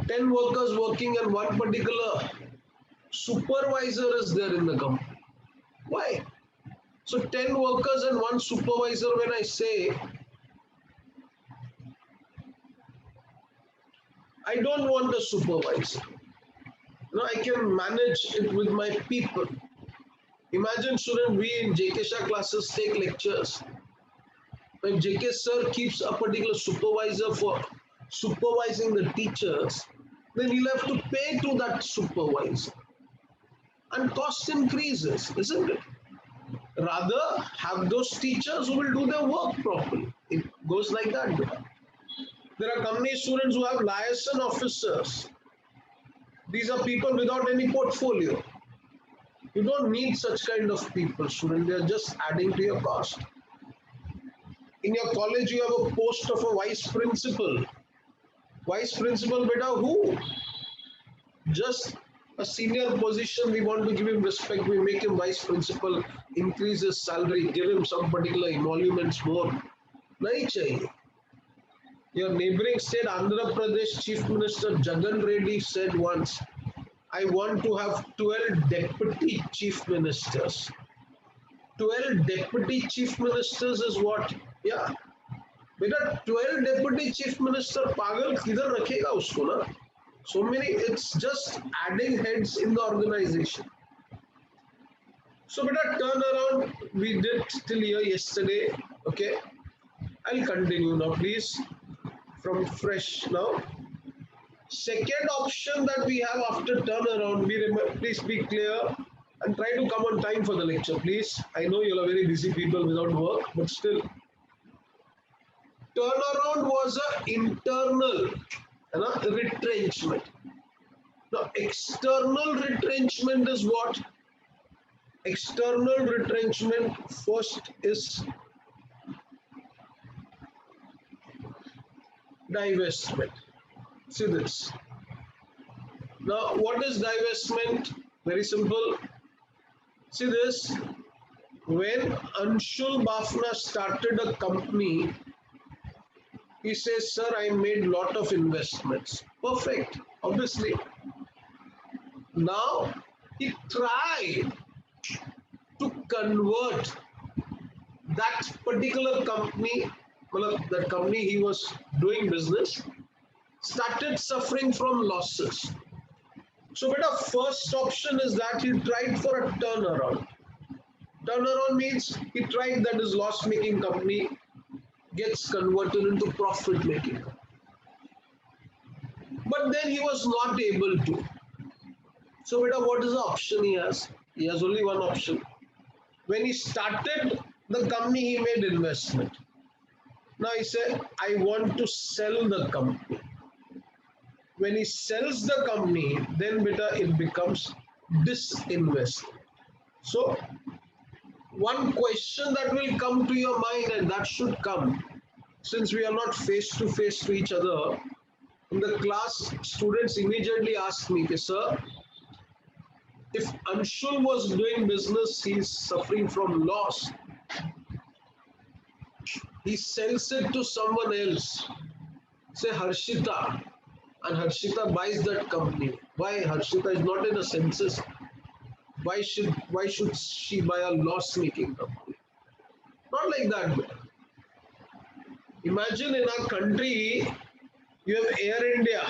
10 workers working and one particular supervisor is there in the company. Why? So 10 workers and one supervisor, when I say, I don't want a supervisor. No, I can manage it with my people. Imagine, student, we in JK Shah classes take lectures. If JK sir keeps a particular supervisor for supervising the teachers, then he'll have to pay to that supervisor. And cost increases, isn't it? Rather, have those teachers who will do their work properly. It goes like that. There are company students who have liaison officers. These are people without any portfolio. You don't need such kind of people, student. They are just adding to your cost. In your college, you have a post of a vice principal. Vice principal, beta, who? Just a senior position. We want to give him respect. We make him vice principal, increase his salary, give him some particular emoluments more. Nahi chahiye. Your neighboring state, Andhra Pradesh Chief Minister Jagan Reddy said once, I want to have 12 deputy chief ministers. 12 deputy chief ministers is what? Yeah. Beta 12 deputy chief minister, pagal kidhar rakhega usko na? So many, it's just adding heads in the organization. So beta turn around, we did till here yesterday. Okay. I'll continue now, please. From fresh now. Second option that we have after turnaround, please be clear and try to come on time for the lecture, please. I know you are very busy people without work, but still. Turnaround was an internal retrenchment. Now, external retrenchment is what? External retrenchment first is divestment. See this. Now, what is divestment? Very simple. See this. When Anshul Bafna started a company, he says, sir, I made lot of investments. Perfect, obviously. Now, he tried to convert that particular company, that company he was doing business, started suffering from losses. So, beta, first option is that he tried for a turnaround. Turnaround means he tried that his loss-making company gets converted into profit-making. But then he was not able to. So, beta, what is the option he has? He has only one option. When he started the company, he made investment. Now he said, I want to sell the company. When he sells the company, then beta, it becomes disinvestment. So, one question that will come to your mind, and that should come, since we are not face to face to each other, in the class, students immediately ask me, okay, sir, if Anshul was doing business, he is suffering from loss. He sells it to someone else, say Harshita, and Harshita buys that company. Why? Harshita is not in a census. Why should she buy a loss-making company? Not like that. Imagine in our country, you have Air India.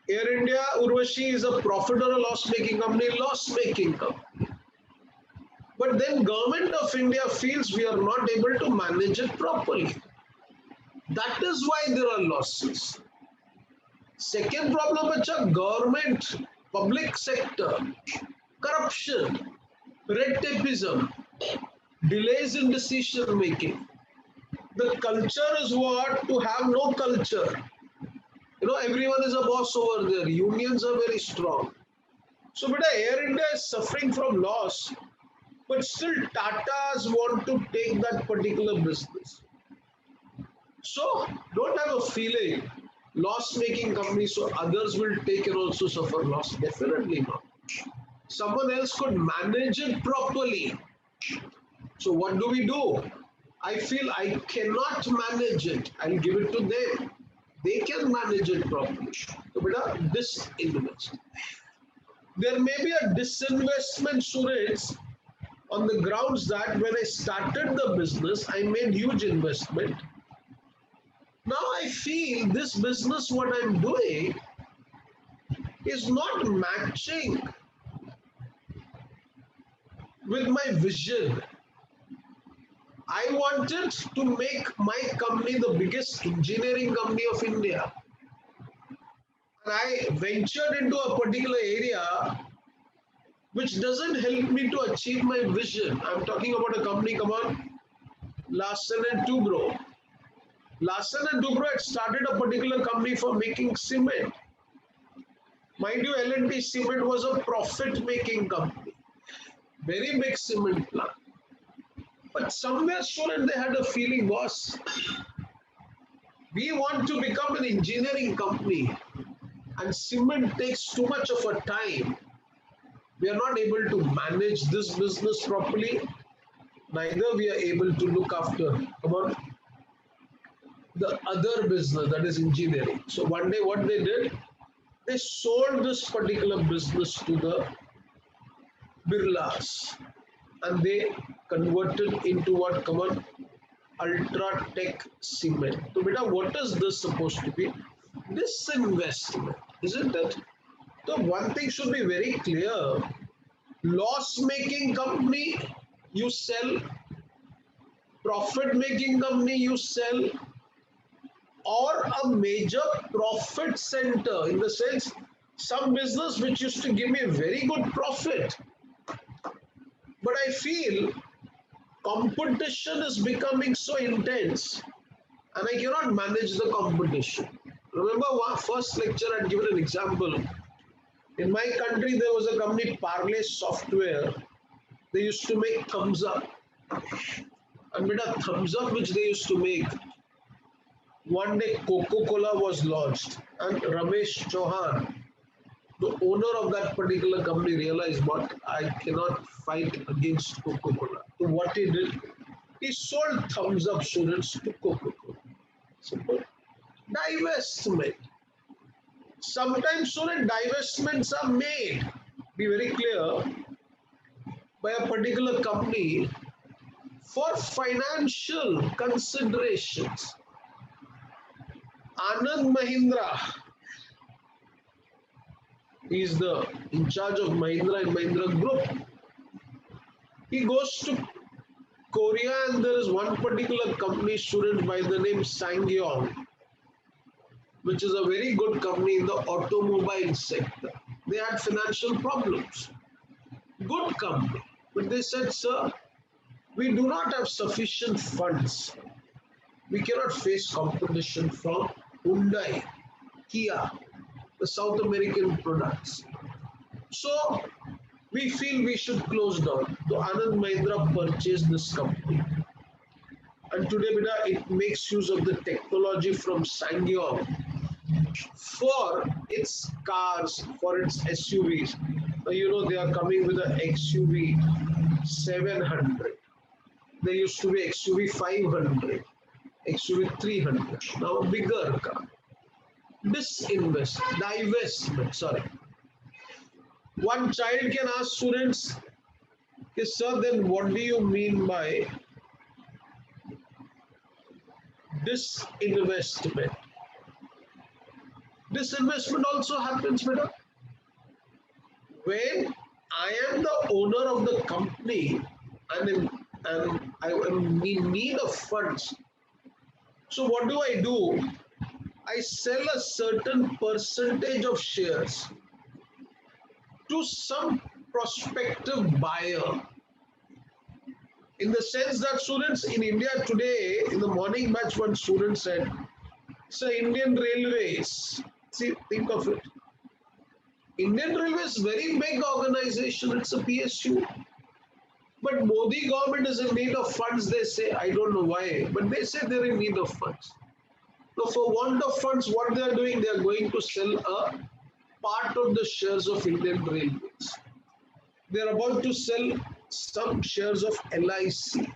Air India, Urvashi, is a profit or a loss-making company? Loss-making company. But then Government of India feels we are not able to manage it properly. That is why there are losses. Second problem, government, public sector, corruption, red tapeism, delays in decision making. The culture is what? To have no culture. Everyone is a boss over there. Unions are very strong. So, beta, Air India is suffering from loss, but still Tatas want to take that particular business. So, don't have a feeling loss-making companies, so others will take and also suffer loss. Definitely not. Someone else could manage it properly. So what do? I feel I cannot manage it. I'll give it to them. they can manage it properly. So, beta, disinvest. There may be a disinvestment, students, on the grounds that when I started the business, I made huge investment. Now I feel this business, what I'm doing, is not matching with my vision. I wanted to make my company the biggest engineering company of India. And I ventured into a particular area which doesn't help me to achieve my vision. I'm talking about a company, come on, Larsen and Toubro. Larsen and Toubro had started a particular company for making cement. Mind you, L&T Cement was a profit-making company. Very big cement plant. But somewhere, student, they had a feeling, boss, we want to become an engineering company and cement takes too much of a time. We are not able to manage this business properly. Neither we are able to look after, come on, the other business, that is engineering. So one day what they did, they sold this particular business to the Birlas and they converted into what, come on, Ultratech Cement. So beta, what is this supposed to be? Disinvestment, isn't it? So one thing should be very clear. Loss-making company, you sell. Profit-making company, you sell. Or a major profit center, in the sense, some business which used to give me a very good profit. But I feel competition is becoming so intense and I cannot manage the competition. Remember, first lecture I had given an example. In my country, there was a company, Parley Software. They used to make thumbs up. And with a thumbs up which they used to make, one day Coca-Cola was launched and Ramesh Chauhan, the owner of that particular company, realized what, I cannot fight against Coca-Cola. So what he did, he sold thumbs up, students, to Coca-Cola. Simple. Divestment. Sometimes student divestments are made, be very clear, by a particular company for financial considerations. Anand Mahindra, he is the in charge of Mahindra and Mahindra Group. He goes to Korea and there is one particular company, student, by the name SsangYong, which is a very good company in the automobile sector. They had financial problems. Good company. But they said, sir, we do not have sufficient funds. We cannot face competition from Hyundai, Kia, the South American products. So we feel we should close down. So Anand Mahindra purchased this company. And today, beta, it makes use of the technology from SsangYong for its cars, for its SUVs. Now, you know, they are coming with an XUV 700. There used to be XUV 500, XUV 300. Now a bigger car. Divestment, sorry. One child can ask students, okay, sir, then what do you mean by disinvestment? Disinvestment also happens, madam, when I am the owner of the company and I am in need of funds. So what do? I sell a certain percentage of shares to some prospective buyer. In the sense that, students, in India today, in the morning batch, one student said, so Indian Railways, see, think of it. Indian Railways is very big organization, it's a PSU. But Modi government is in need of funds, they say. I don't know why, but they say they're in need of funds. So for want of funds, what they are doing, they are going to sell a part of the shares of Indian Railways. They are about to sell some shares of LIC.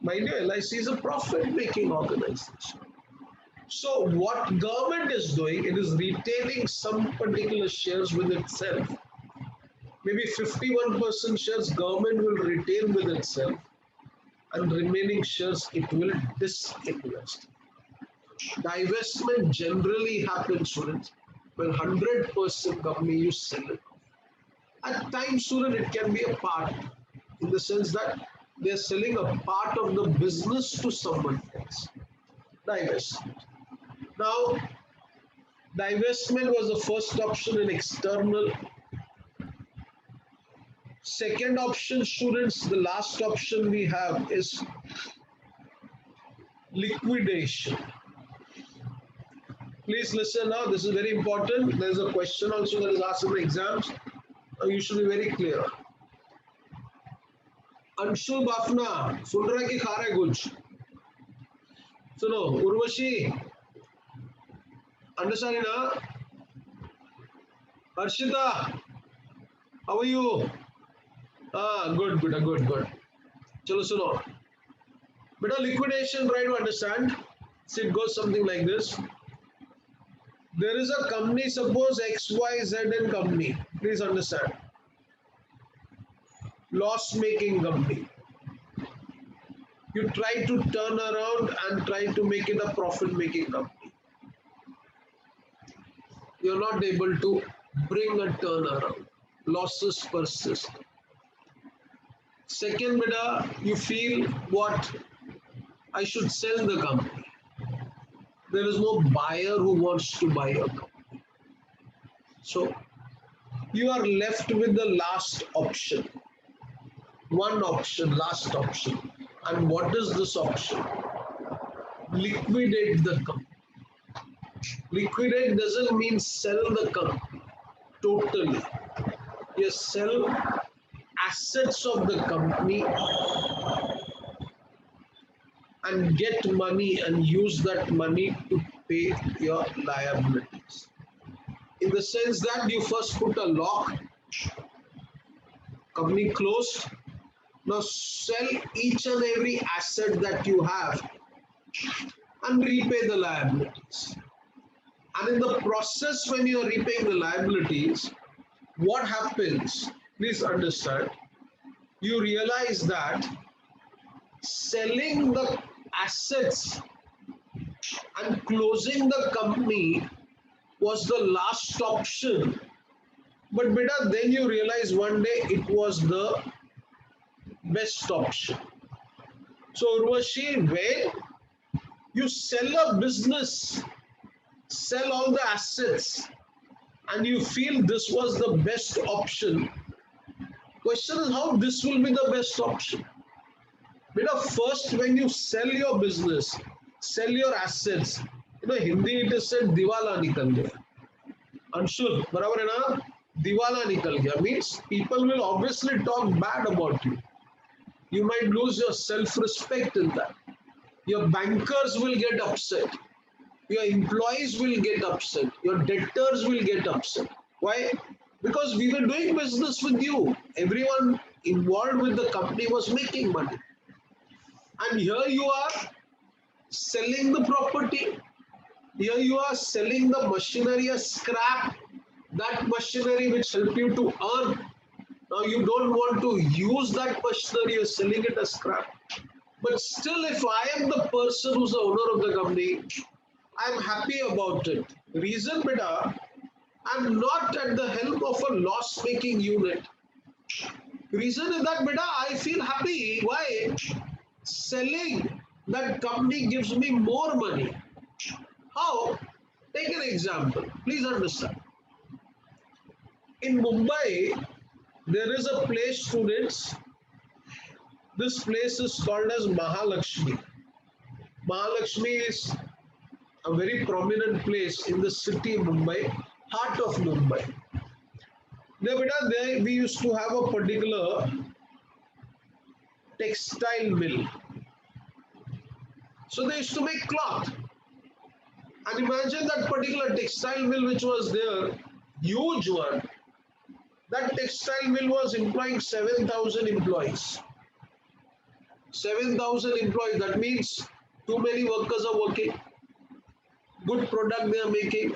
Mind you, LIC is a profit-making organization. So what government is doing, it is retaining some particular shares with itself. Maybe 51% shares government will retain with itself, and remaining shares it will disinvest. Divestment generally happens, students, when 100% company you sell it. At times, student, it can be a part, in the sense that they're selling a part of the business to someone else. Divestment. Now, divestment was the first option in external. Second option, students, the last option we have is liquidation. Please listen now, this is very important. There's a question also that is asked in the exams. You should be very clear. Anshul Bafna सुन रहा है कि खा रहा है कुछ? सुनो Urvashi, understanding ना? Harshita, how are you? Good, good, good, good. चलो सुनो. Beta liquidation, try to understand. See, it goes something like this. There is a company, suppose XYZ and company. Please understand. Loss-making company. You try to turn around and try to make it a profit-making company. You're not able to bring a turnaround. Losses persist. Second, beta, you feel what? I should sell the company. There is no buyer who wants to buy your company. So you are left with the last option. One option, last option. And what is this option? Liquidate the company. Liquidate doesn't mean sell the company totally. You sell assets of the company and get money and use that money to pay your liabilities. In the sense that you first put a lock, company closed, now sell each and every asset that you have and repay the liabilities. And in the process, when you are repaying the liabilities, what happens? Please understand, you realize that selling the assets and closing the company was the last option. But beta, then you realize one day it was the best option. So Urvashi, when you sell a business, sell all the assets, and you feel this was the best option, question is how this will be the best option. Beta, first when you sell your business, sell your assets, Hindi it is said diwala nikal gaya. Anshul, barabar hai na? Diwala nikal gaya means people will obviously talk bad about you. You might lose your self-respect in that. Your bankers will get upset. Your employees will get upset. Your debtors will get upset. Why? Because we were doing business with you. Everyone involved with the company was making money. And here you are selling the property. Here you are selling the machinery as scrap. That machinery which helped you to earn. Now you don't want to use that machinery, you're selling it as scrap. But still, if I am the person who's the owner of the company, I'm happy about it. Reason, beta, I'm not at the help of a loss-making unit. Reason is that, beta, I feel happy. Why? Selling that company gives me more money. How? Take an example. Please understand. In Mumbai, there is a place, students. This place is called as Mahalakshmi. Mahalakshmi is a very prominent place in the city of Mumbai, heart of Mumbai. There we used to have a particular textile mill. So they used to make cloth. And imagine that particular textile mill which was there, huge one. That textile mill was employing 7,000 employees. 7,000 employees, that means too many workers are working. good product they are making.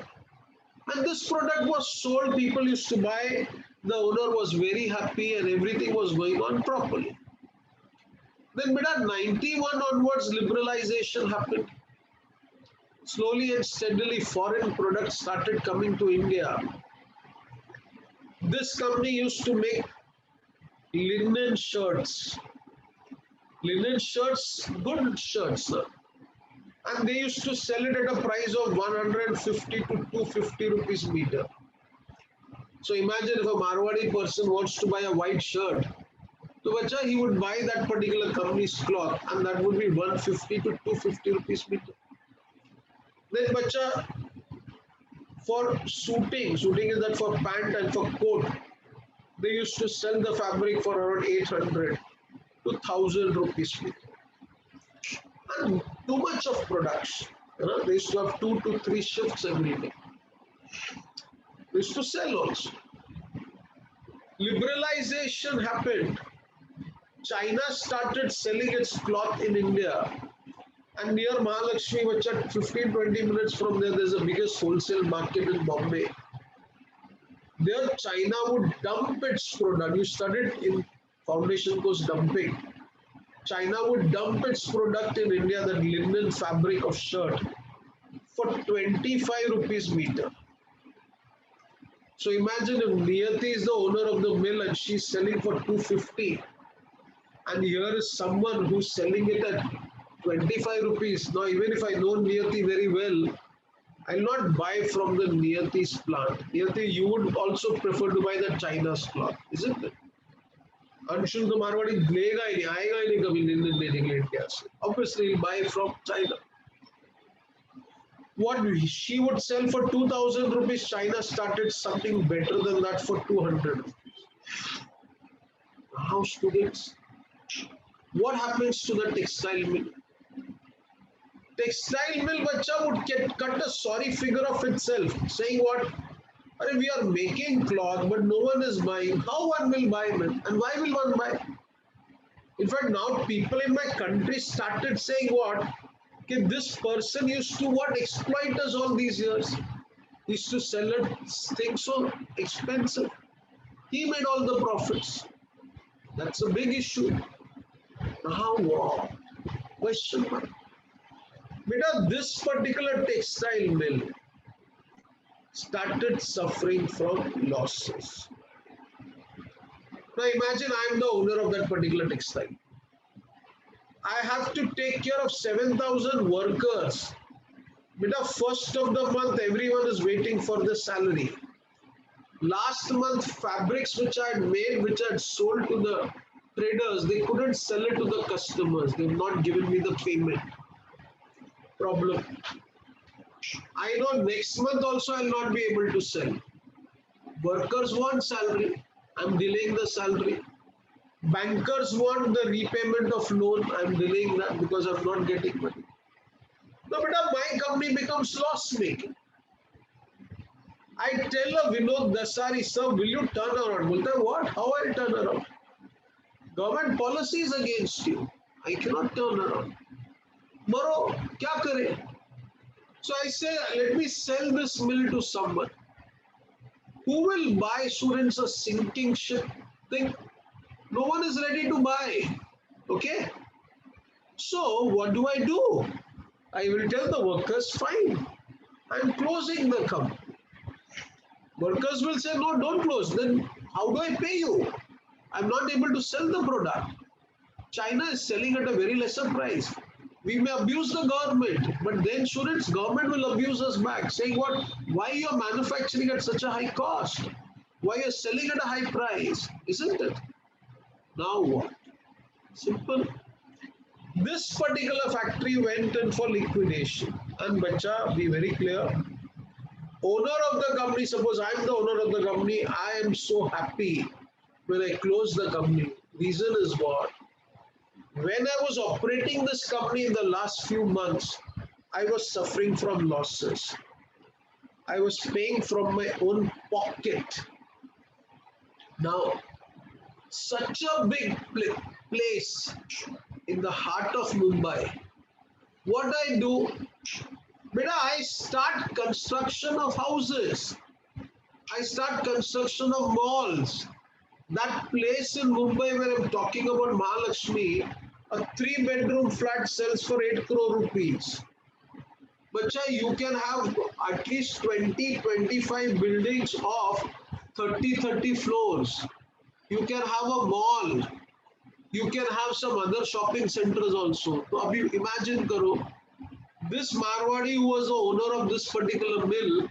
And this product was sold, people used to buy, the owner was very happy and everything was going on properly. Then beta 91 onwards liberalization happened. Slowly and steadily foreign products started coming to India. This company used to make linen shirts. Linen shirts, good shirts, sir. And they used to sell it at a price of 150 to 250 rupees meter. So imagine if a Marwadi person wants to buy a white shirt, so bacha, he would buy that particular company's cloth and that would be 150 to 250 rupees meter. Then bacha, for suiting is that for pant and for coat, they used to sell the fabric for around 800 to 1000 rupees meter. And too much of production. They used to have 2 to 3 shifts every day. They used to sell also. Liberalization happened. China started selling its cloth in India. And near Mahalakshmi, which at 15-20 minutes from there, there's the biggest wholesale market in Bombay. There, China would dump its product. You studied in foundation course dumping. China would dump its product in India, that linen fabric of shirt, for 25 rupees meter. So imagine if Niyati is the owner of the mill and she's selling for 250, and here is someone who's selling it at 25 rupees. Now, even if I know Niyati very well, I'll not buy from the Niyati's plant. Niyati, you would also prefer to buy the China's cloth, isn't it? Anshul तो मारवाड़ी लेगा ही नहीं, आएगा ही नहीं कभी लेने देने के लिए इंडिया से. Obviously, he'll buy from China. What she would sell for 2000 rupees, China started something better than that for 200 rupees. How students? What happens to the textile mill? Textile mill bacha would cut a sorry figure of itself, saying what? We are making cloth, but no one is buying. How one will buy, man? And why will one buy? In fact, now people in my country started saying what? Okay, this person used to what? Exploit us all these years. He used to sell it, things so expensive. He made all the profits. That's a big issue. Now, wow. Question mark. Beta, this particular textile mill started suffering from losses. Now imagine I am the owner of that particular textile. I have to take care of 7,000 workers. Beta, first of the month, everyone is waiting for the salary. Last month, fabrics which I had made, which I had sold to the traders, they couldn't sell it to the customers. They've not given me the payment. Problem. I know next month also I'll not be able to sell. Workers want salary. I'm delaying the salary. Bankers want the repayment of loan. I'm delaying that because I'm not getting money. No, but my company becomes loss making. I tell a Vinod Dasari, sir, will you turn around? Bolta, what? How I'll turn around? Government policy is against you. I cannot turn around. Maro, kya kare? So I say, let me sell this mill to someone. Who will buy, students, a sinking ship thing? No one is ready to buy. Okay? So what do? I will tell the workers, fine, I'm closing the company. Workers will say, no, don't close. Then how do I pay you? I'm not able to sell the product. China is selling at a very lesser price. We may abuse the government, but then students, government will abuse us back, saying what? Why you're manufacturing at such a high cost? Why you're selling at a high price? Isn't it? Now what? Simple. This particular factory went in for liquidation. And bacha, be very clear. Owner of the company, suppose I'm the owner of the company, I am so happy when I close the company. Reason is what? When I was operating this company in the last few months, I was suffering from losses. I was paying from my own pocket. Now, such a big place in the heart of Mumbai. What I do, Beta, I start construction of houses. I start construction of malls. That place in Mumbai where I'm talking about Mahalakshmi, a 3 bedroom flat sells for 8 crore rupees. Bacha, you can have at least 20-25 buildings of 30 floors. You can have a mall. You can have some other shopping centers also. So, abhi imagine karo, this Marwadi who was the owner of this particular mill,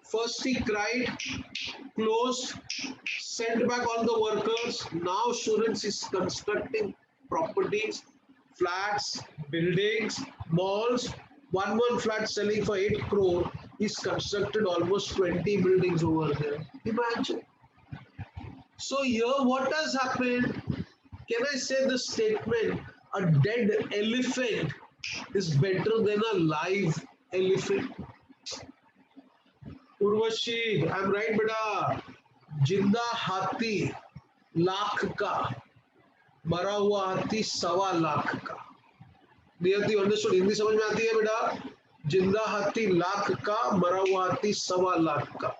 first he cried, closed, sent back all the workers. Now Surance is constructing properties, flats, buildings, malls. One flat selling for 8 crore. He's constructed almost 20 buildings over there. Imagine. So here what has happened? Can I say this statement? A dead elephant is better than a live elephant. Urvashi, I'm right, beta. जिंदा हाथी लाख का, मरा हुआ हाथी 1.25 लाख का. नियति understood? Hindi समझ में आती है बेटा? जिंदा हाथी लाख का, मरा हुआ हाथी 1.25 लाख का.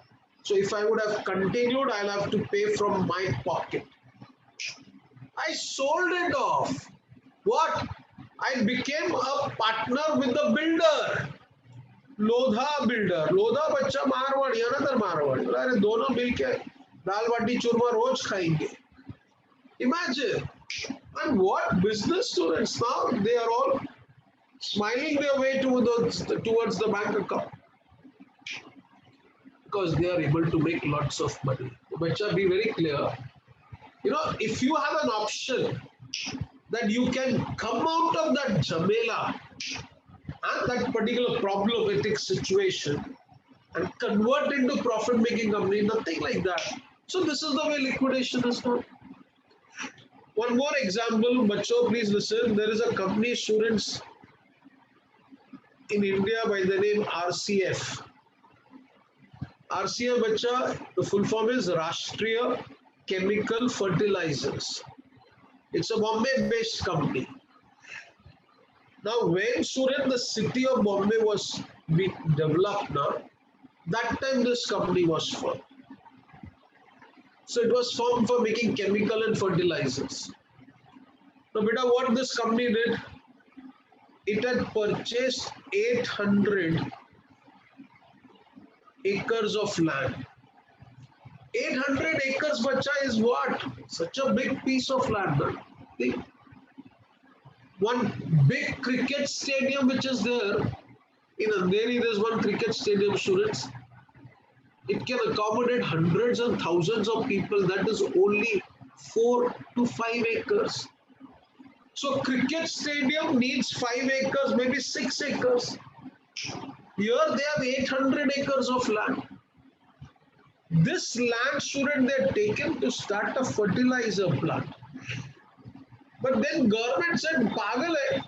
So if I would have continued, I'll have to pay from my pocket. I sold it off. What? I became a partner with the builder. Lodha builder. Lodha बच्चा मारवाड़ी, अनदर मारवाड़ी. अरे दोनों मिलके दाल बाटी चूरमा रोज खाएंगे. Imagine. And what business students now, they are all smiling their way towards the bank account because they are able to make lots of money. Bacha, be very clear. If you have an option that you can come out of that jamela and that particular problematic situation and convert into profit-making company, nothing like that. So this is the way liquidation is done. One more example, Bacho, please listen. There is a company, students, in India by the name RCF. RCF, Bacha, the full form is Rashtriya Chemical Fertilizers. It's a Bombay-based company. Now, when Surat, the city of Bombay was being developed now, that time this company was formed. So it was formed for making chemical and fertilizers. Now, beta, what this company did, it had purchased 800 acres of land. 800 acres, bacha, is what? Such a big piece of land. Think. One big cricket stadium which is there in Andheri, there's one cricket stadium, students. It can accommodate hundreds and thousands of people. That is only 4 to 5 acres. So cricket stadium needs 5 acres, maybe 6 acres. Here they have 800 acres of land. This land, student, they have taken to start a fertilizer plant. But then government said, Pagal hai,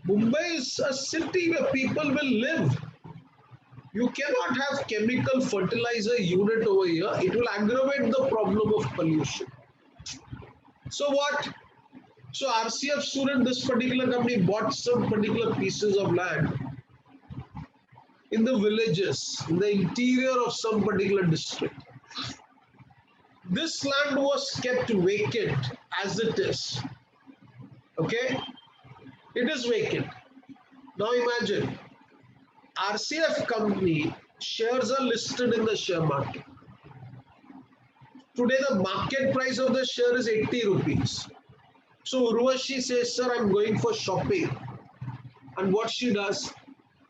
Mumbai is a city where people will live. You cannot have chemical fertilizer unit over here. It will aggravate the problem of pollution. So what? So RCF student, this particular company bought some particular pieces of land in the villages, in the interior of some particular district. This land was kept vacant as it is. Okay? It is vacant. Now imagine, RCF company shares are listed in the share market. Today the market price of the share is 80 rupees. So Urvashi says, sir, I'm going for shopping. And what she does,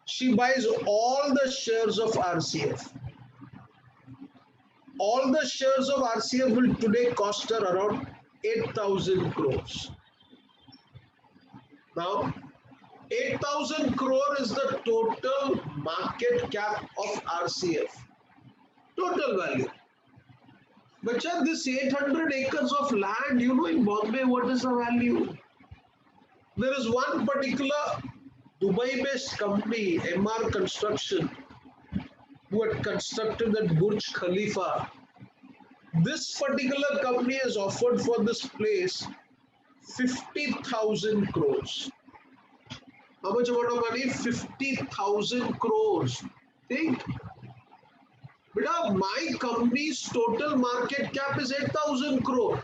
she buys all the shares of RCF. All the shares of RCF will today cost her around 8,000 crores. Now, 8,000 crore is the total market cap of RCF. Total value. But this 800 acres of land, in Bombay, what is the value? There is one particular Dubai-based company, MR Construction, who had constructed that Burj Khalifa. This particular company has offered for this place 50,000 crores. How much amount of money? 50,000 crores. Think, beta, my company's total market cap is 8,000 crore.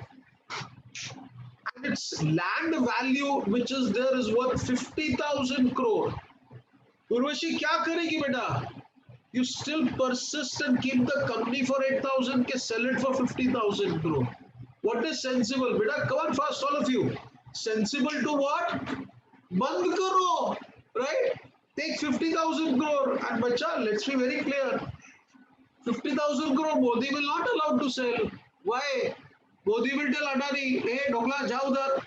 And its land value, which is there, is worth 50,000 crore. Urvashi, क्या करेगी बेटा? You still persist and keep the company for 8,000 ke sell it for 50,000 crore. What is sensible? Beta, come on fast, all of you. Sensible to what? Band karo, right? Take 50,000 crore and bacha, let's be very clear. 50,000 crore Modi will not allow to sell. Why? Modi will tell Adani, hey, Dokla, jao udhar.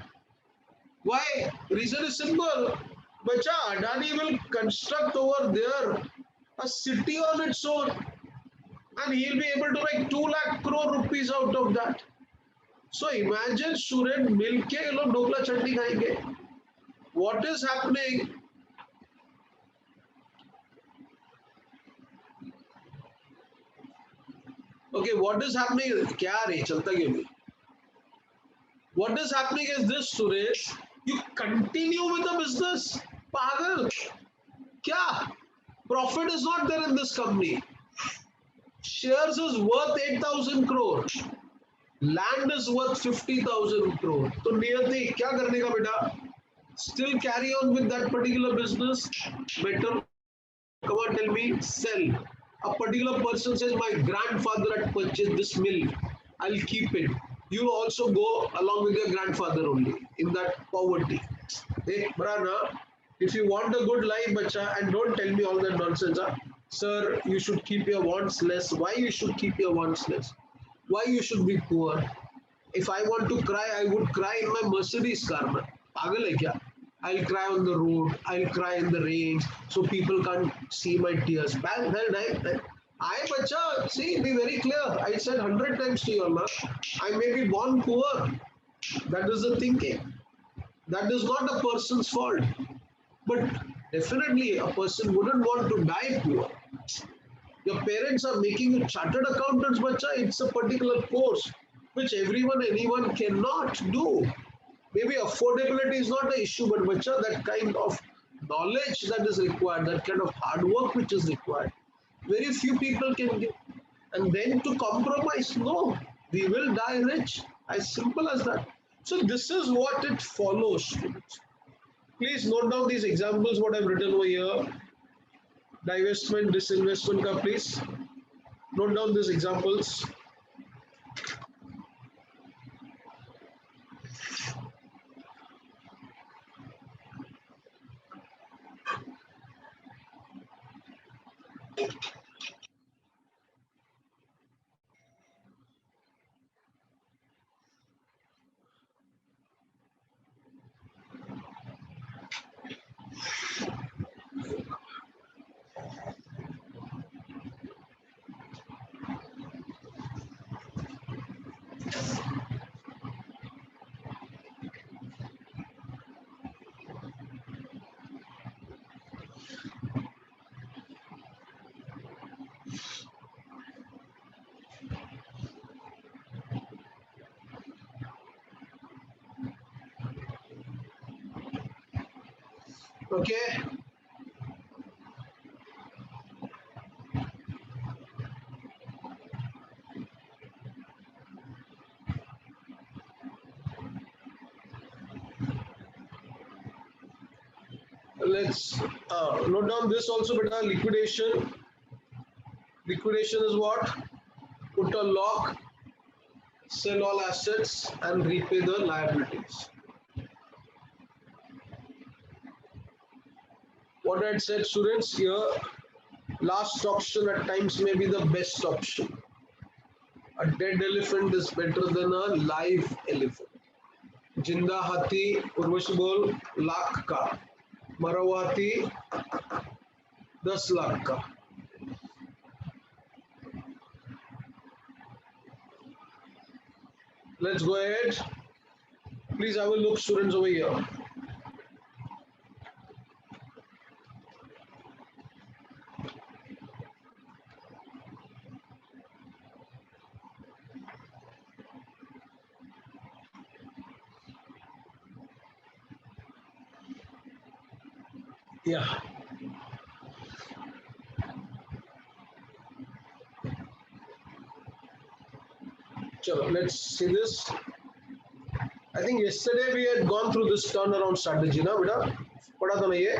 Why? Reason is simple. Bacha, Adani will construct over there a city on its own and he'll be able to make 2 lakh crore rupees out of that. So imagine student milke ye log dokla chutney khayenge. What is happening? Okay, what is happening? Kya re? Chalta kyun nahi? What is happening is this, Suresh. You continue with the business. Pagal. Kya? Profit is not there in this company. Shares is worth 8,000 crore. Land is worth 50,000 crore. So Niyati, kya karne ka beta? Still carry on with that particular business? Better, come on, tell me, sell. A particular person says, my grandfather had purchased this mill. I'll keep it. You also go along with your grandfather only in that poverty. Hey, Brana, if you want a good life, bacha, and don't tell me all that nonsense, huh? Sir, you should keep your wants less. Why you should keep your wants less? Why you should be poor? If I want to cry, I would cry in my Mercedes car. Man. Pagal hai kya? I'll cry on the road. I'll cry in the rain, so people can't see my tears. I, bacha, see, be very clear. I said 100 times to you, Allah, I may be born poor. That is the thinking. That is not a person's fault. But definitely, a person wouldn't want to die poor. Your parents are making you chartered accountants, bacha. It's a particular course which anyone cannot do. Maybe affordability is not an issue, but bacha, that kind of knowledge that is required, that kind of hard work which is required, very few people can give. And then to compromise, no, we will die rich. As simple as that. So this is what it follows, students. Please note down these examples, what I've written over here. Divestment, disinvestment ka please. Note down these examples. Okay. Let's note down this also, beta. Liquidation. Liquidation is what? Put a lock, sell all assets, and repay the liabilities. What I had said, students, here, last option at times may be the best option. A dead elephant is better than a live elephant. जिंदा हाथी उर्वशी बोल लाख का, मरा हुआ हाथी 10 लाख का. Let's go ahead. Please have a look, students, over here. Yeah. Chalo, let's see this. I think yesterday we had gone through this turnaround strategy, na beta? Pada tha na ye?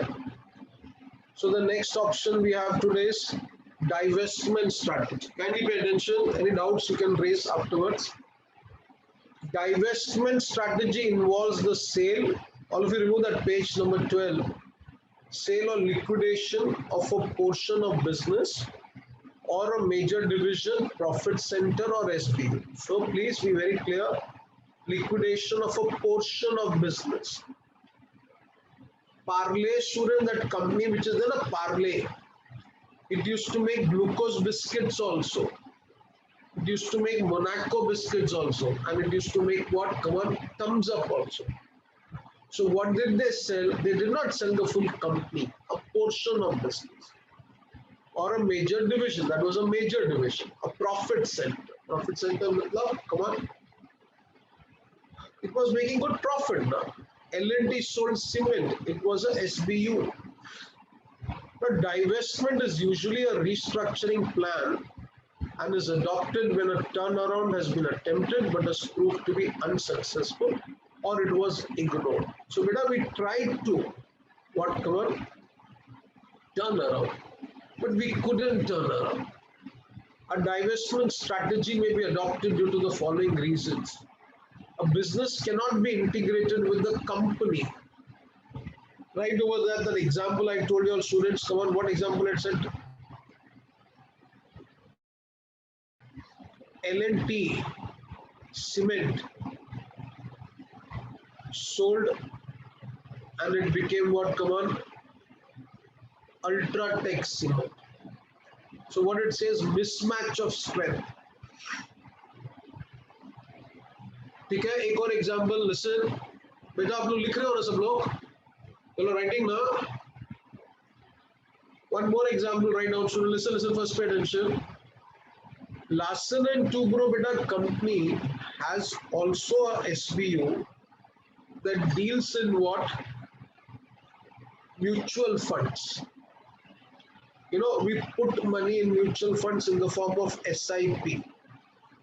So the next option we have today is divestment strategy. Kindly pay attention. Any doubts you can raise afterwards. Divestment strategy involves the sale. All of you remove that page number 12. Sale or liquidation of a portion of business or a major division, profit center or SBU. So please be very clear. Liquidation of a portion of business. Parley student, that company which is there, a Parley. It used to make glucose biscuits also. It used to make Monaco biscuits also. And it used to make what? Come on, Thumbs Up also. So what did they sell? They did not sell the full company, a portion of business. Or a major division. That was a major division. A profit center. Profit center, come on. It was making good profit now. L&T sold cement. It was a SBU. But divestment is usually a restructuring plan and is adopted when a turnaround has been attempted but has proved to be unsuccessful or it was ignored. So beta, we tried to come on, turn around, but we couldn't turn around. A divestment strategy may be adopted due to the following reasons. A business cannot be integrated with the company. Right over there, that example I told you all students, come on, what example I said? L&T cement sold and it became what, come on, Ultratech cement. So what it says, mismatch of strength. ठीक है, एक और example listen. बेटा आप लोग लिख रहे हो ना सब लोग? चलो राइटिंग ना. One more example right now. So listen first, pay attention. Larsen and Toubro beta company has also a SBU that deals in what? Mutual funds. You know, we put money in mutual funds in the form of SIP,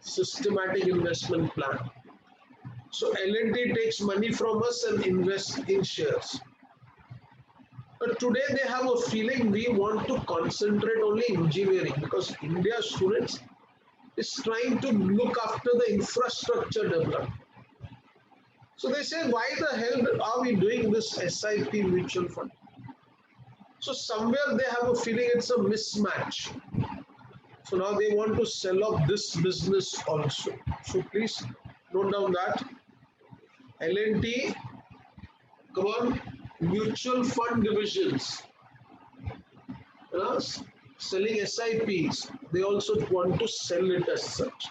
systematic investment plan. So L&T takes money from us and invests in shares. But today they have a feeling we want to concentrate only engineering because India students is trying to look after the infrastructure development. So they say, why the hell are we doing this SIP mutual fund? So somewhere they have a feeling it's a mismatch. So now they want to sell off this business also. So please note down that. L&T, come on, mutual fund divisions, selling SIPs, they also want to sell it as such.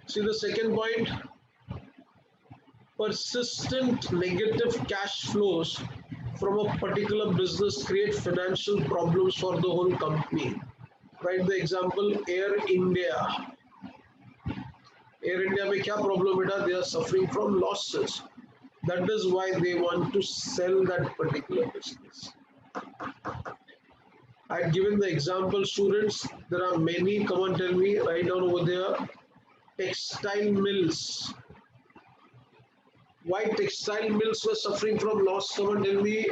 See the second point, persistent negative cash flows from a particular business create financial problems for the whole company. Write the example, Air India. Air India में क्या problem बेटा? They are suffering from losses. That is why they want to sell that particular business. I had given the example, students. There are many. Come on, tell me. Write down over there. Textile mills. Why textile mills were suffering from loss? Come on, tell me.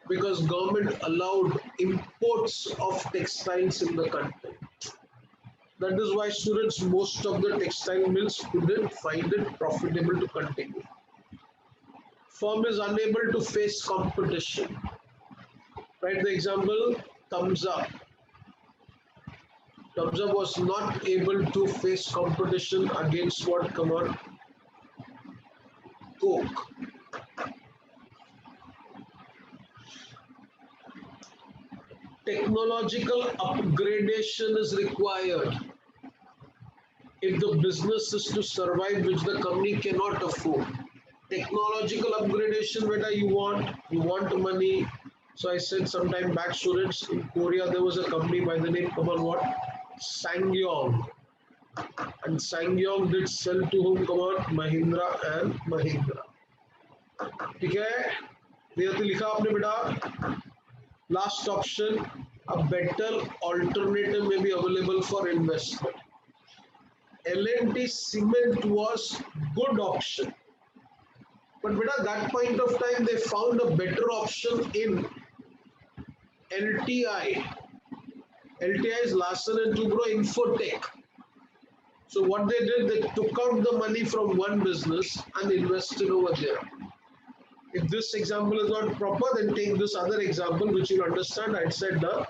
Because government allowed imports of textiles in the country. That is why students, most of the textile mills couldn't find it profitable to continue. Firm is unable to face competition. Write the example, Thumbs Up. Thumbs Up was not able to face competition against what? Come on, Coke. Technological upgradation is required if the business is to survive, which the company cannot afford. Technological upgradation, whether you want money. So I said sometime back, students, in Korea there was a company by the name, come on, what? Sangyong. And SsangYong did sell to whom? Come on, Mahindra and Mahindra. ठीक है, नियति लिखा आपने बेटा. Last option, a better alternative may be available for investment. L&T Cement was good option, but at that point of time they found a better option in LTI. LTI is Larsen and Toubro Infotech. So what they did, they took out the money from one business and invested over there. If this example is not proper, then take this other example, which you'll understand. I said the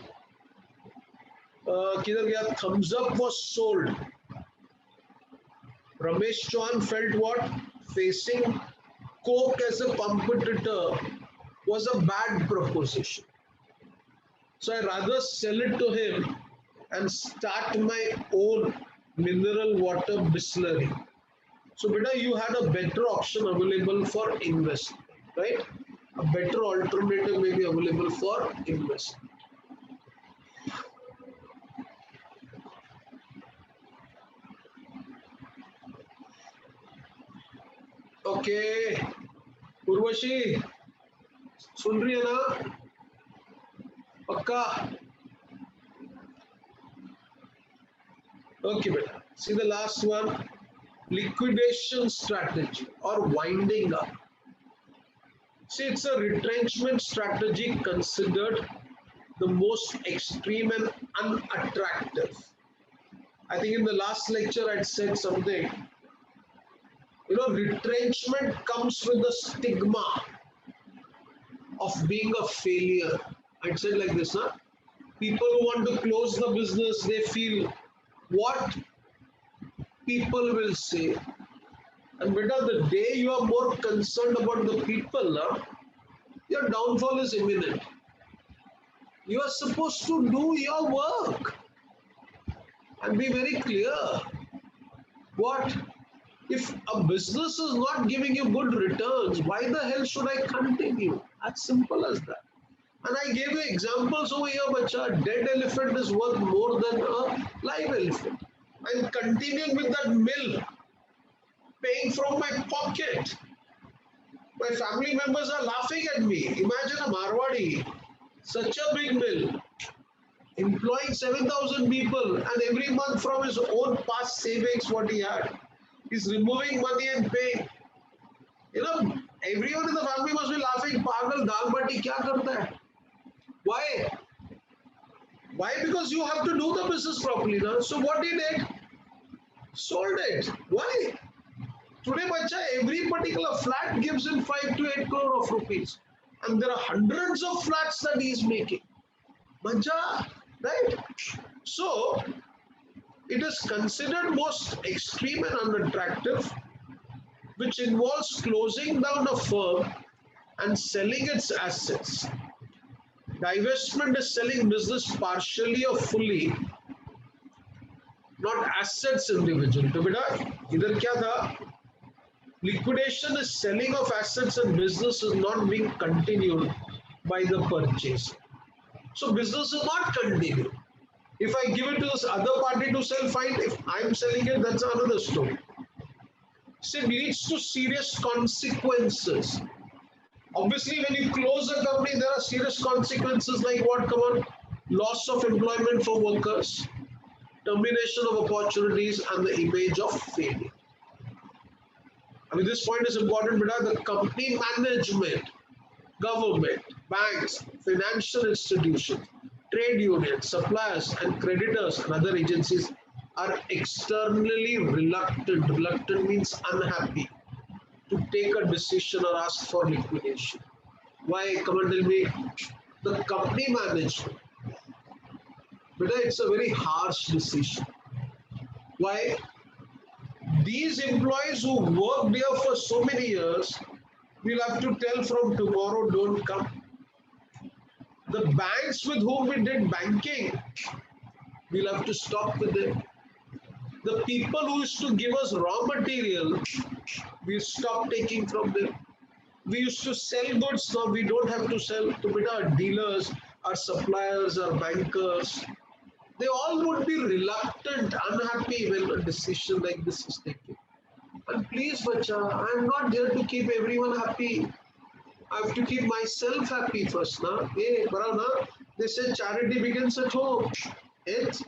thumbs up was sold. Ramesh Chauhan felt what? Facing Coke as a competitor was a bad proposition. So I rather sell it to him and start my own mineral water distillery. So beta, you had a better option available for investment, right? A better alternative may be available for investment. Okay, Urvashi, सुन रही है ना? पक्का? Okay, beta. See the last one, liquidation strategy or winding up. See, it's a retrenchment strategy considered the most extreme and unattractive. I think in the last lecture I'd said something. You know, retrenchment comes with the stigma of being a failure. I'd said like this, huh? People who want to close the business, they feel what people will say. And beta, the day you are more concerned about the people, your downfall is imminent. You are supposed to do your work and be very clear. What? If a business is not giving you good returns, why the hell should I continue? As simple as that. And I gave you examples over here, bacha. A dead elephant is worth more than a live elephant. I'm continuing with that mill, paying from my pocket. My family members are laughing at me. Imagine a Marwadi, such a big mill, employing 7,000 people, and every month from his own past savings, what he had, he's removing money and paying. You know, everyone in the family must be laughing. Pagal dal bati kya karta hai? Why? Why? Because you have to do the business properly now. So what he did? Sold it. Why? Today, bacha, every particular flat gives him 5 to 8 crore of rupees. And there are hundreds of flats that he is making. Bacha, right? So, it is considered most extreme and unattractive, which involves closing down a firm and selling its assets. Divestment is selling business partially or fully, not assets individually. तो बेटा इधर क्या था? Liquidation is selling of assets and business is not being continued by the purchaser. So business is not continued. If I give it to this other party to sell, fine. If I'm selling it, that's another story. So it leads to serious consequences. Obviously, when you close a company, there are serious consequences like what? Come on, loss of employment for workers, termination of opportunities, and the image of failure. I mean, this point is important because the company management, government, banks, financial institutions, trade unions, suppliers, and creditors and other agencies are externally reluctant. Reluctant means unhappy to take a decision or ask for liquidation. Why? Come and tell me. The company management, but it's a very harsh decision. Why? These employees who worked here for so many years will have to tell from tomorrow, don't come. The banks with whom we did banking, we'll have to stop with them. The people who used to give us raw material, we stop taking from them. We used to sell goods, now we don't have to sell to our dealers, our suppliers, our bankers. They all would be reluctant, unhappy when a decision like this is taken. And please, bacha, I'm not there to keep everyone happy. I have to keep myself happy first. Na? Hey, na? They said charity begins at home. It,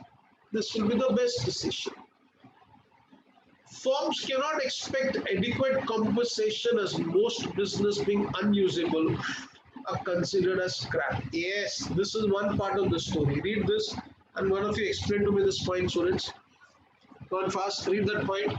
this will be the best decision. Firms cannot expect adequate compensation as most business being unusable are considered as scrap. Yes, this is one part of the story. Read this and one of you explain to me this point, students. Go on fast, read that point.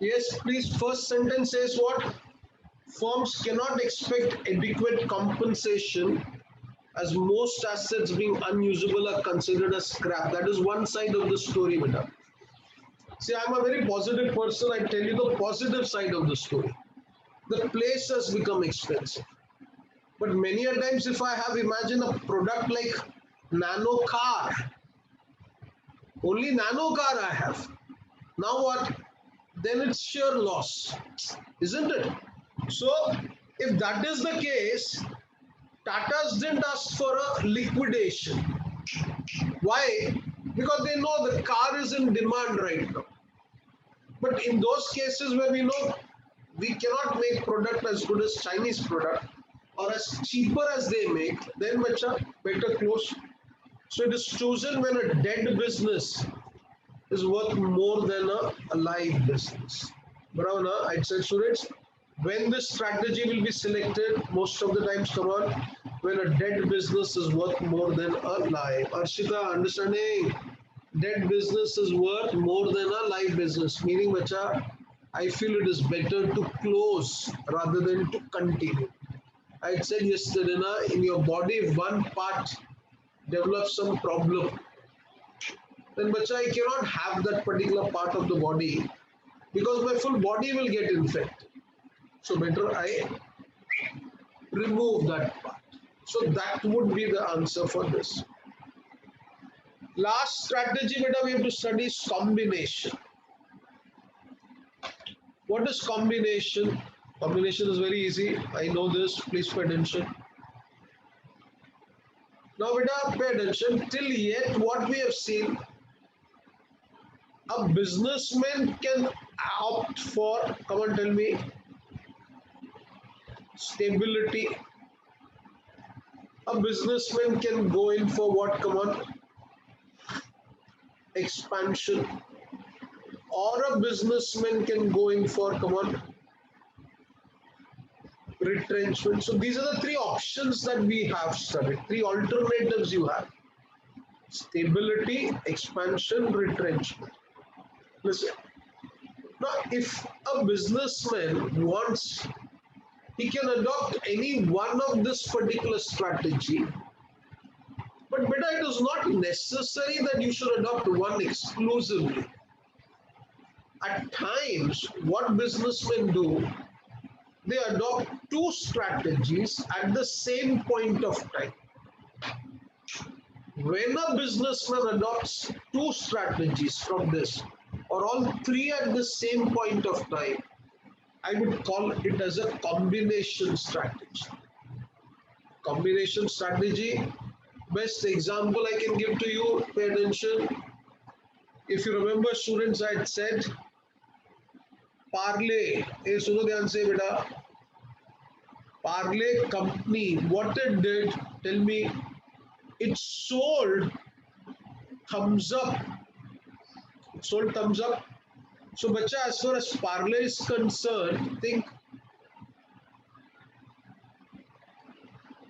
Yes, please. First sentence says what? Firms cannot expect adequate compensation as most assets being unusable are considered as scrap. That is one side of the story, beta. See, I'm a very positive person. I tell you the positive side of the story. The place has become expensive. But many a times, if I have imagined a product like nano car, only nano car I have. Now what? Then it's sheer loss, isn't it? So, if that is the case, Tata's didn't ask for a liquidation. Why? Because they know the car is in demand right now. But in those cases where we know we cannot make product as good as Chinese product or as cheaper as they make, then better close. So it is chosen when a dead business is worth more than a live business. Bravo, na? I said, students, when this strategy will be selected, most of the times, come on, when a dead business is worth more than a live. Arshita, understanding? Dead business is worth more than a live business. Meaning, bacha, I feel it is better to close rather than to continue. I said yesterday, na, in your body, if one part develops some problem, then bacha, I cannot have that particular part of the body because my full body will get infected. So better I remove that part. So that would be the answer for this. Last strategy, beta, we have to study is combination. What is combination? Combination is very easy. I know this. Please pay attention. Now, beta, pay attention. Till yet, what we have seen, a businessman can opt for, come on, tell me, stability. A businessman can go in for what, come on, expansion. Or a businessman can go in for, come on, retrenchment. So these are the three options that we have studied, three alternatives you have: stability, expansion, retrenchment. Listen, now if a businessman wants, he can adopt any one of this particular strategy, but beta, it is not necessary that you should adopt one exclusively. At times, what businessmen do, they adopt two strategies at the same point of time. When a businessman adopts two strategies from this, or all three at the same point of time, I would call it as a combination strategy. Combination strategy, best example I can give to you, pay attention. If you remember, students, I had said, Parle, suno dhyan se beta, Parle company, what it did, tell me, it sold thumbs up. It sold thumbs up. So, bacha, as far as Parle is concerned, think,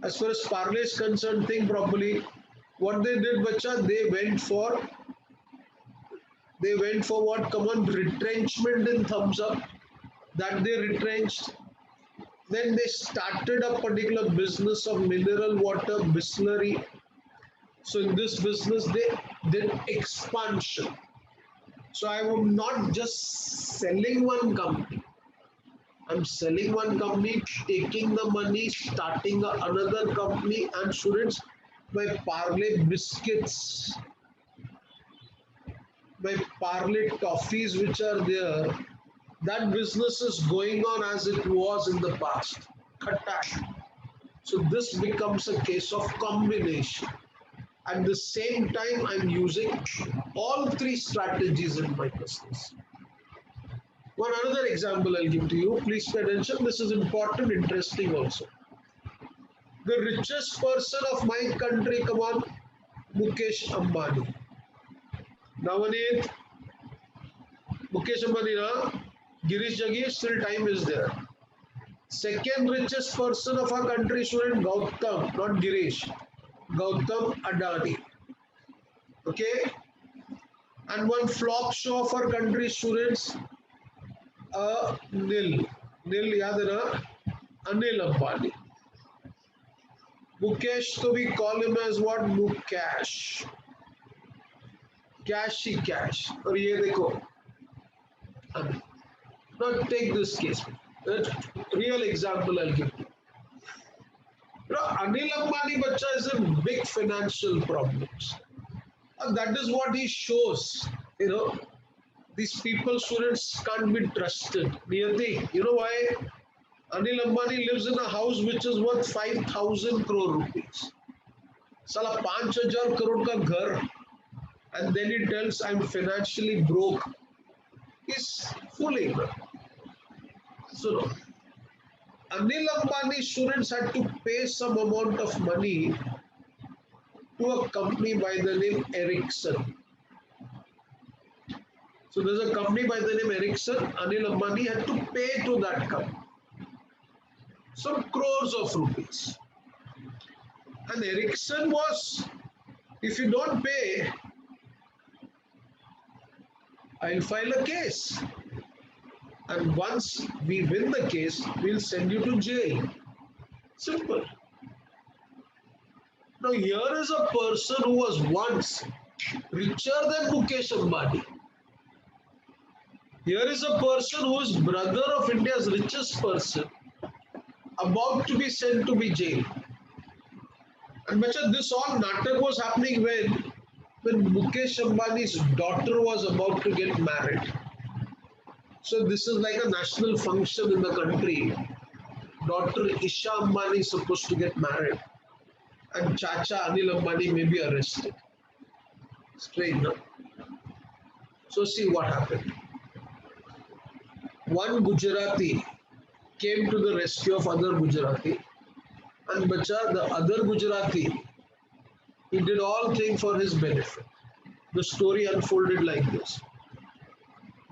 as far as Parle is concerned, think properly. What they did, bacha, they went for what? Come on, retrenchment in thumbs up. that they retrenched. Then they started a particular business of mineral water distillery. So in this business, they did expansion. So I am not just selling one company. I'm selling one company, taking the money, starting another company, and students, my Parle biscuits, my Parle toffees, which are there, that business is going on as it was in the past. Khatta. So this becomes a case of combination. At the same time, I'm using all three strategies in my business. One another example I'll give to you. Please pay attention. This is important, interesting also. The richest person of my country, come on, Mukesh Ambani. Navaneet, Mukesh Ambani, na? Girish Jaggi, still time is there. Second richest person of our country, student Gautam, not Girish. Gautam Adani. Okay? And one flop show of our country, students, Nil. Nil, yaad hai na? Anil Ambani. Mukesh, so we call him as what? Mukesh. Cashy cash. और ये देखो Anil. Now take this case. Real example I'll give you. Anil Ambani bacha is in big financial problems. And that is what he shows. These people, students can't be trusted. Niyati, you know why? Anil Ambani lives in a house which is worth 5,000 crore rupees. Sala 5,000 crore ka ghar. And then he tells, I'm financially broke. He's fooling. So, no. Anil Ambani students had to pay some amount of money to a company by the name Ericsson. So there's a company by the name Ericsson. Anil Ambani had to pay to that company some crores of rupees. And Ericsson was, if you don't pay, I'll file a case. And once we win the case, we'll send you to jail. Simple. Now, here is a person who was once richer than Mukesh Ambani. Here is a person who is brother of India's richest person, about to be sent to be jailed. And bacha, this all natak was happening when Mukesh Ambani's daughter was about to get married. So this is like a national function in the country. Daughter Isha Ambani is supposed to get married. And Chacha Anil Ambani may be arrested. Strange, no? So see what happened. One Gujarati came to the rescue of other Gujarati. And bacha, the other Gujarati, he did all things for his benefit. The story unfolded like this.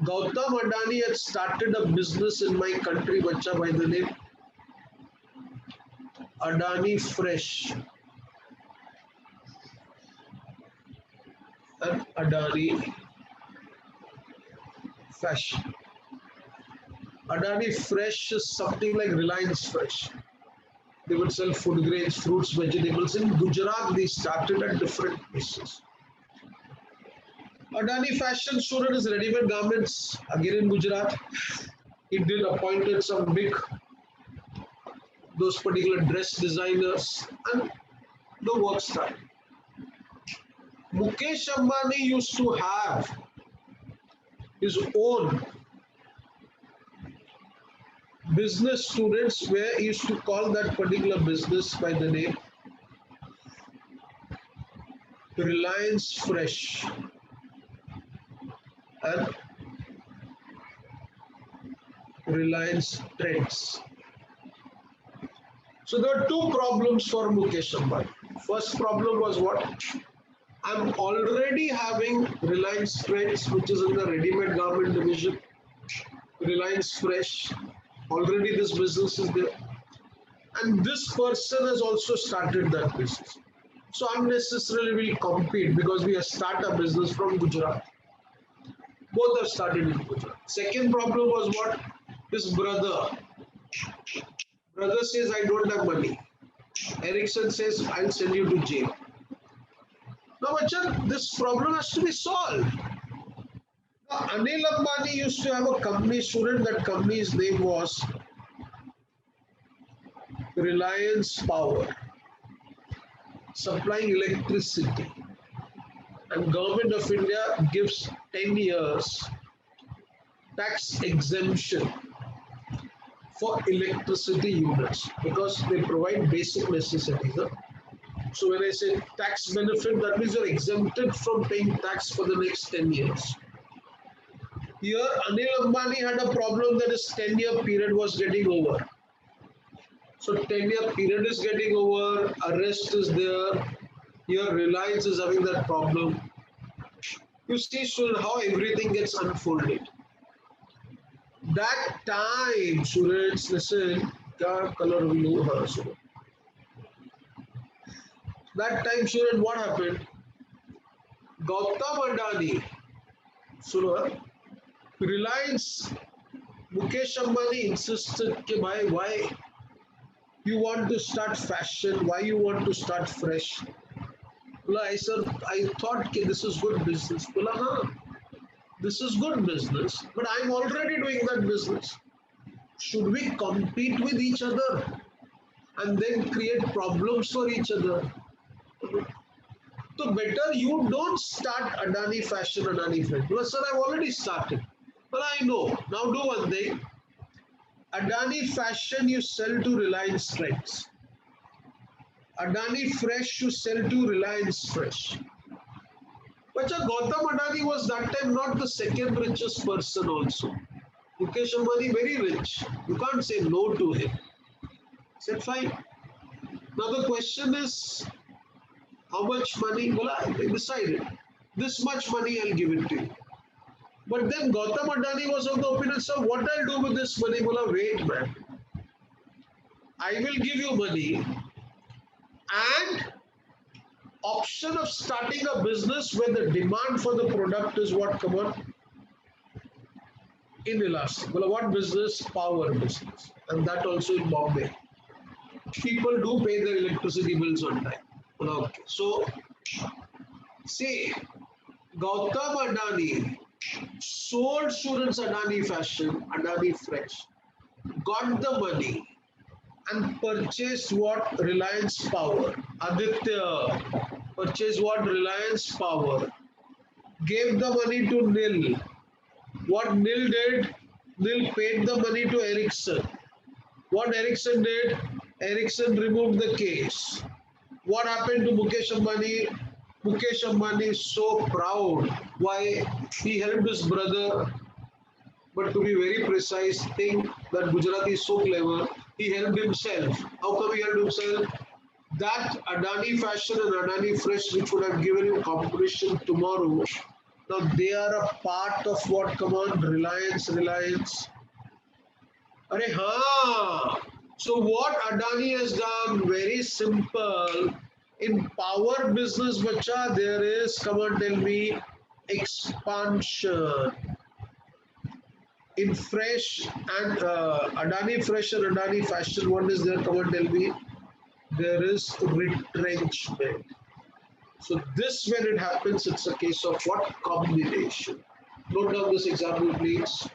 Gautam Adani had started a business in my country, bacha, by the name Adani Fresh and Adani Fashion. Adani Fresh is something like Reliance Fresh. They would sell food grains, fruits, vegetables. In Gujarat, they started at different places. Adani Fashion student is ready-made garments, again in Gujarat. He did appointed some big, those particular dress designers, and the work started. Mukesh Ambani used to have his own business students where he used to call that particular business by the name Reliance Fresh and Reliance Trends. So there are two problems for Mukesh Ambani. First problem was what? I'm already having Reliance Trends, which is in the ready-made garment division, Reliance Fresh. Already this business is there. And this person has also started that business. So unnecessarily we'll compete because we have started a business from Gujarat. Both have started in Gujarat. Second problem was what? His brother says, I don't have money. Ericsson says, I'll send you to jail. Now, Bachchan, this problem has to be solved. Now, Anil Ambani used to have a company student. That company's name was Reliance Power, supplying electricity. And Government of India gives 10 years tax exemption for electricity units because they provide basic necessities. Huh? So when I say tax benefit, that means you're exempted from paying tax for the next 10 years. Here, Anil Ambani had a problem that his 10-year period was getting over. So 10-year period is getting over, arrest is there. Here, Reliance is having that problem. You see, Suraj, how everything gets unfolded. That time, Suraj, listen, क्या color blue हाँ Suraj. That time, Suraj, what happened? Gautam Adani, Suraj, Reliance, Mukesh Ambani insisted, कि भाई, why you want to start fashion? Why you want to start fresh? Bola, I said, I thought कि this is good business. Bola, हाँ, this is good business, but I'm already doing that business. Should we compete with each other and then create problems for each other? So better you don't start Adani Fashion, Adani Friend. Well, sir, I've already started. Well, I know. Now do one thing. Adani Fashion you sell to Reliance Trends. Adani Fresh you sell to Reliance Fresh. But Gautam Adani was that time not the second richest person also. Mukesh Ambani very rich. You can't say no to him. I said fine. Now the question is how much money? Well, they decided. This much money I'll give it to you. But then Gautam Adani was of the opinion, sir, what I'll do with this money? Well, wait, man. I will give you money and option of starting a business where the demand for the product is what? Come on. Inelastic. Well, what business? Power business. And that also in Bombay. People do pay their electricity bills on time. Well, okay. So, see, Gautam Adani sold students Adani Fashion, Adani Fresh, got the money and purchased what? Reliance Power. Aditya purchased what? Reliance Power. Gave the money to Nil. What Nil did? Nil paid the money to Ericsson. What Ericsson did? Ericsson removed the case. What happened to Mukesh Ambani? Mukesh Ambani is so proud. Why? He helped his brother. But to be very precise, think that Gujarati is so clever. He helped himself. How come he helped himself? That Adani Fashion and Adani Fresh, which would have given him competition tomorrow, now they are a part of what? Come on, Reliance. Are हाँ. So what Adani has done, very simple. In power business, bacha, there is, come on, tell me, expansion. In Fresh and Adani Fresh and Adani Fashion, what is there? Come on, tell me. There is retrenchment. So this, when it happens, it's a case of what? Combination. Note down this example, please.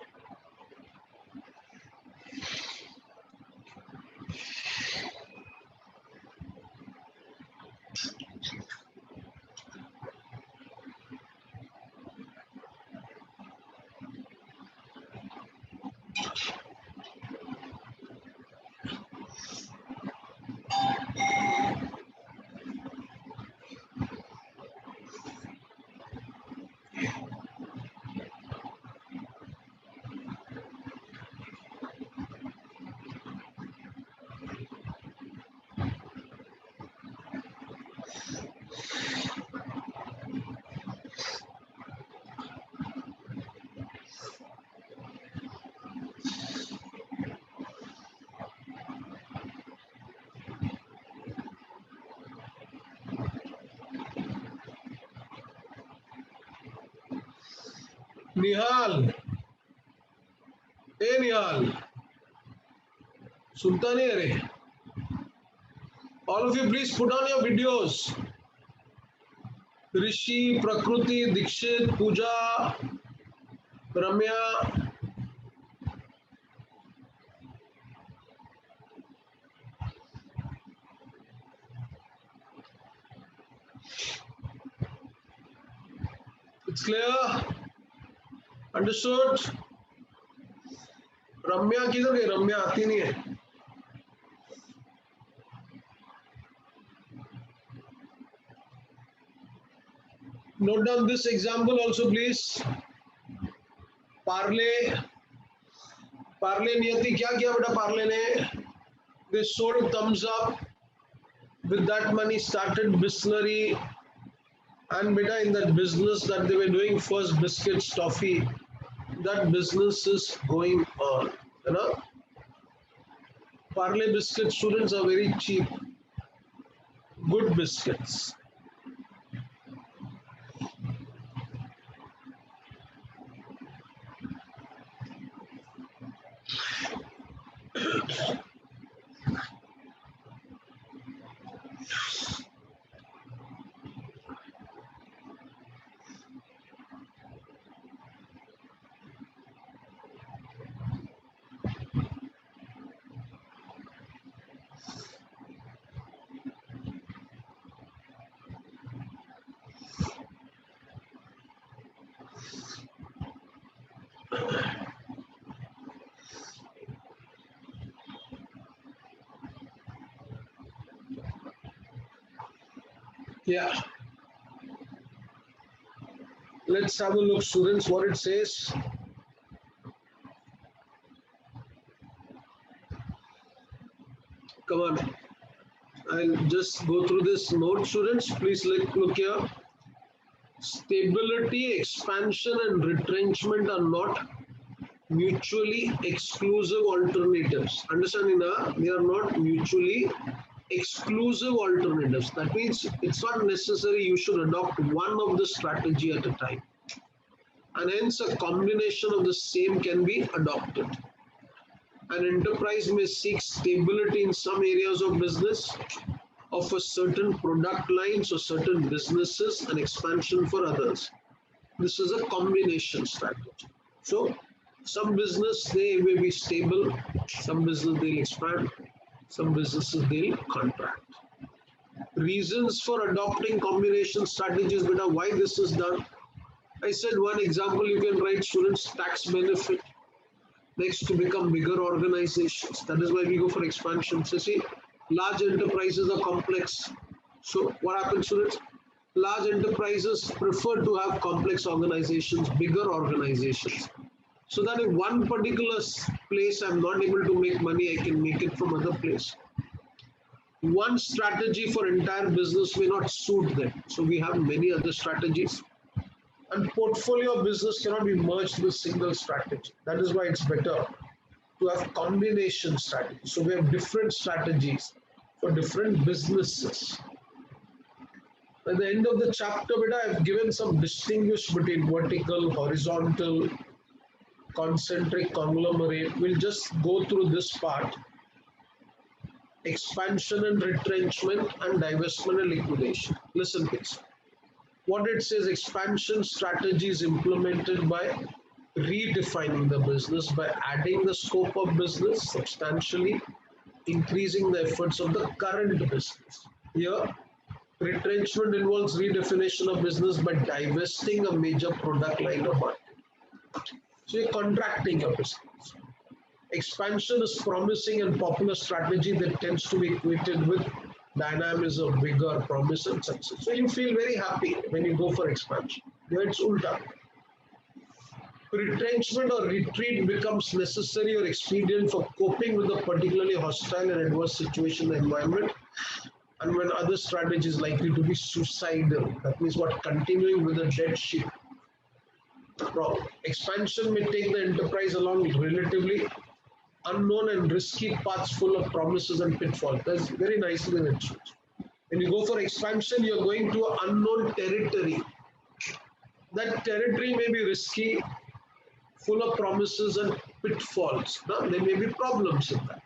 Nihal, ए निहाल, सुनता नहीं है रे? All of you, please put on your videos. Rishi, Prakriti, Dikshit, Pooja, Ramya. It's clear? Understood? रम्या किधर गई? रम्या आती नहीं है. Note down this example also, please. Parle, Parle नियति क्या किया बेटा पार्ले ने? They sold thumbs up. With that money started Bisleri, and beta in that business that they were doing, first biscuits, toffee, that business is going on. You know, Parle biscuit students are very cheap, good biscuits. Yeah. Let's have a look, students, what it says. Come on. I'll just go through this note, students. Please look here. Stability, expansion, and retrenchment are not mutually exclusive alternatives. Understanding that? They are not mutually exclusive alternatives. That means it's not necessary you should adopt one of the strategy at a time. And hence a combination of the same can be adopted. An enterprise may seek stability in some areas of business, of a certain product lines or certain businesses, and expansion for others. This is a combination strategy. So some business they may be stable, some business they'll expand, some businesses they'll contract. Reasons for adopting combination strategies, beta, why this is done. I said one example you can write, students, tax benefit. Next, to become bigger organizations. That is why we go for expansion. So see, large enterprises are complex. So what happens, students? Large enterprises prefer to have complex organizations, bigger organizations. So that in one particular place I'm not able to make money, I can make it from other place. One strategy for entire business may not suit them. So we have many other strategies. And portfolio of business cannot be merged with single strategy. That is why it's better to have combination strategies. So we have different strategies for different businesses. At the end of the chapter, beta, I've given some distinguish between vertical, horizontal, concentric, conglomerate. We'll just go through this part. Expansion and retrenchment and divestment and liquidation. Listen please. What it says, expansion strategy is implemented by redefining the business, by adding the scope of business substantially, increasing the efforts of the current business. Here, retrenchment involves redefinition of business by divesting a major product line or market. So you're contracting your business. Expansion is promising and popular strategy that tends to be equated with dynamism, vigor, promise, and success. So you feel very happy when you go for expansion. Here it's ulta. Retrenchment or retreat becomes necessary or expedient for coping with a particularly hostile and adverse situation in the environment, and when other strategy is likely to be suicidal. That means what? Continuing with a dead ship. Expansion may take the enterprise along relatively unknown and risky paths full of promises and pitfalls. That's very nicely mentioned. When you go for expansion, you're going to an unknown territory. That territory may be risky, full of promises and pitfalls. Now, there may be problems in that.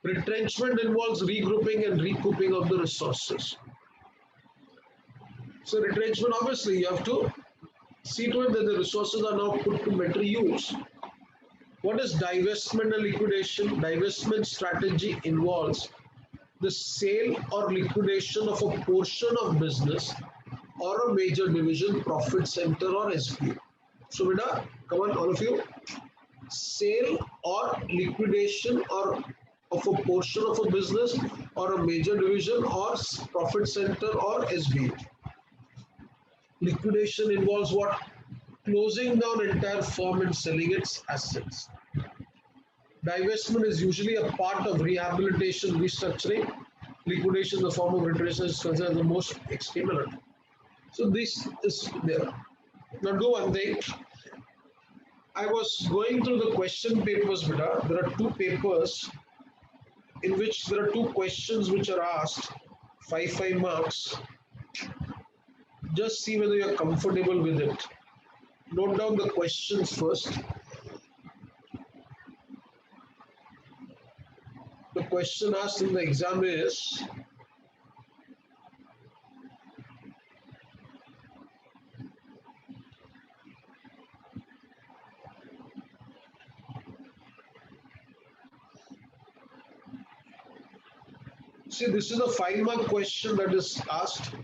Retrenchment involves regrouping and recouping of the resources. So retrenchment, obviously, you have to see to it that the resources are now put to better use. What is divestment and liquidation? Divestment strategy involves the sale or liquidation of a portion of business or a major division, profit center or SBU. So, beta, come on, all of you. Sale or liquidation or of a portion of a business or a major division or profit center or SBU. Liquidation involves what? Closing down entire firm and selling its assets. Divestment is usually a part of rehabilitation, restructuring. Liquidation, the form of retracement, is considered the most extreme element. So this is there. Now do one thing. I was going through the question papers, beta. There are two papers in which there are two questions which are asked, 5 marks. Just see whether you are comfortable with it. Note down the questions first. The question asked in the exam is, see, this is a 5-mark question that is asked.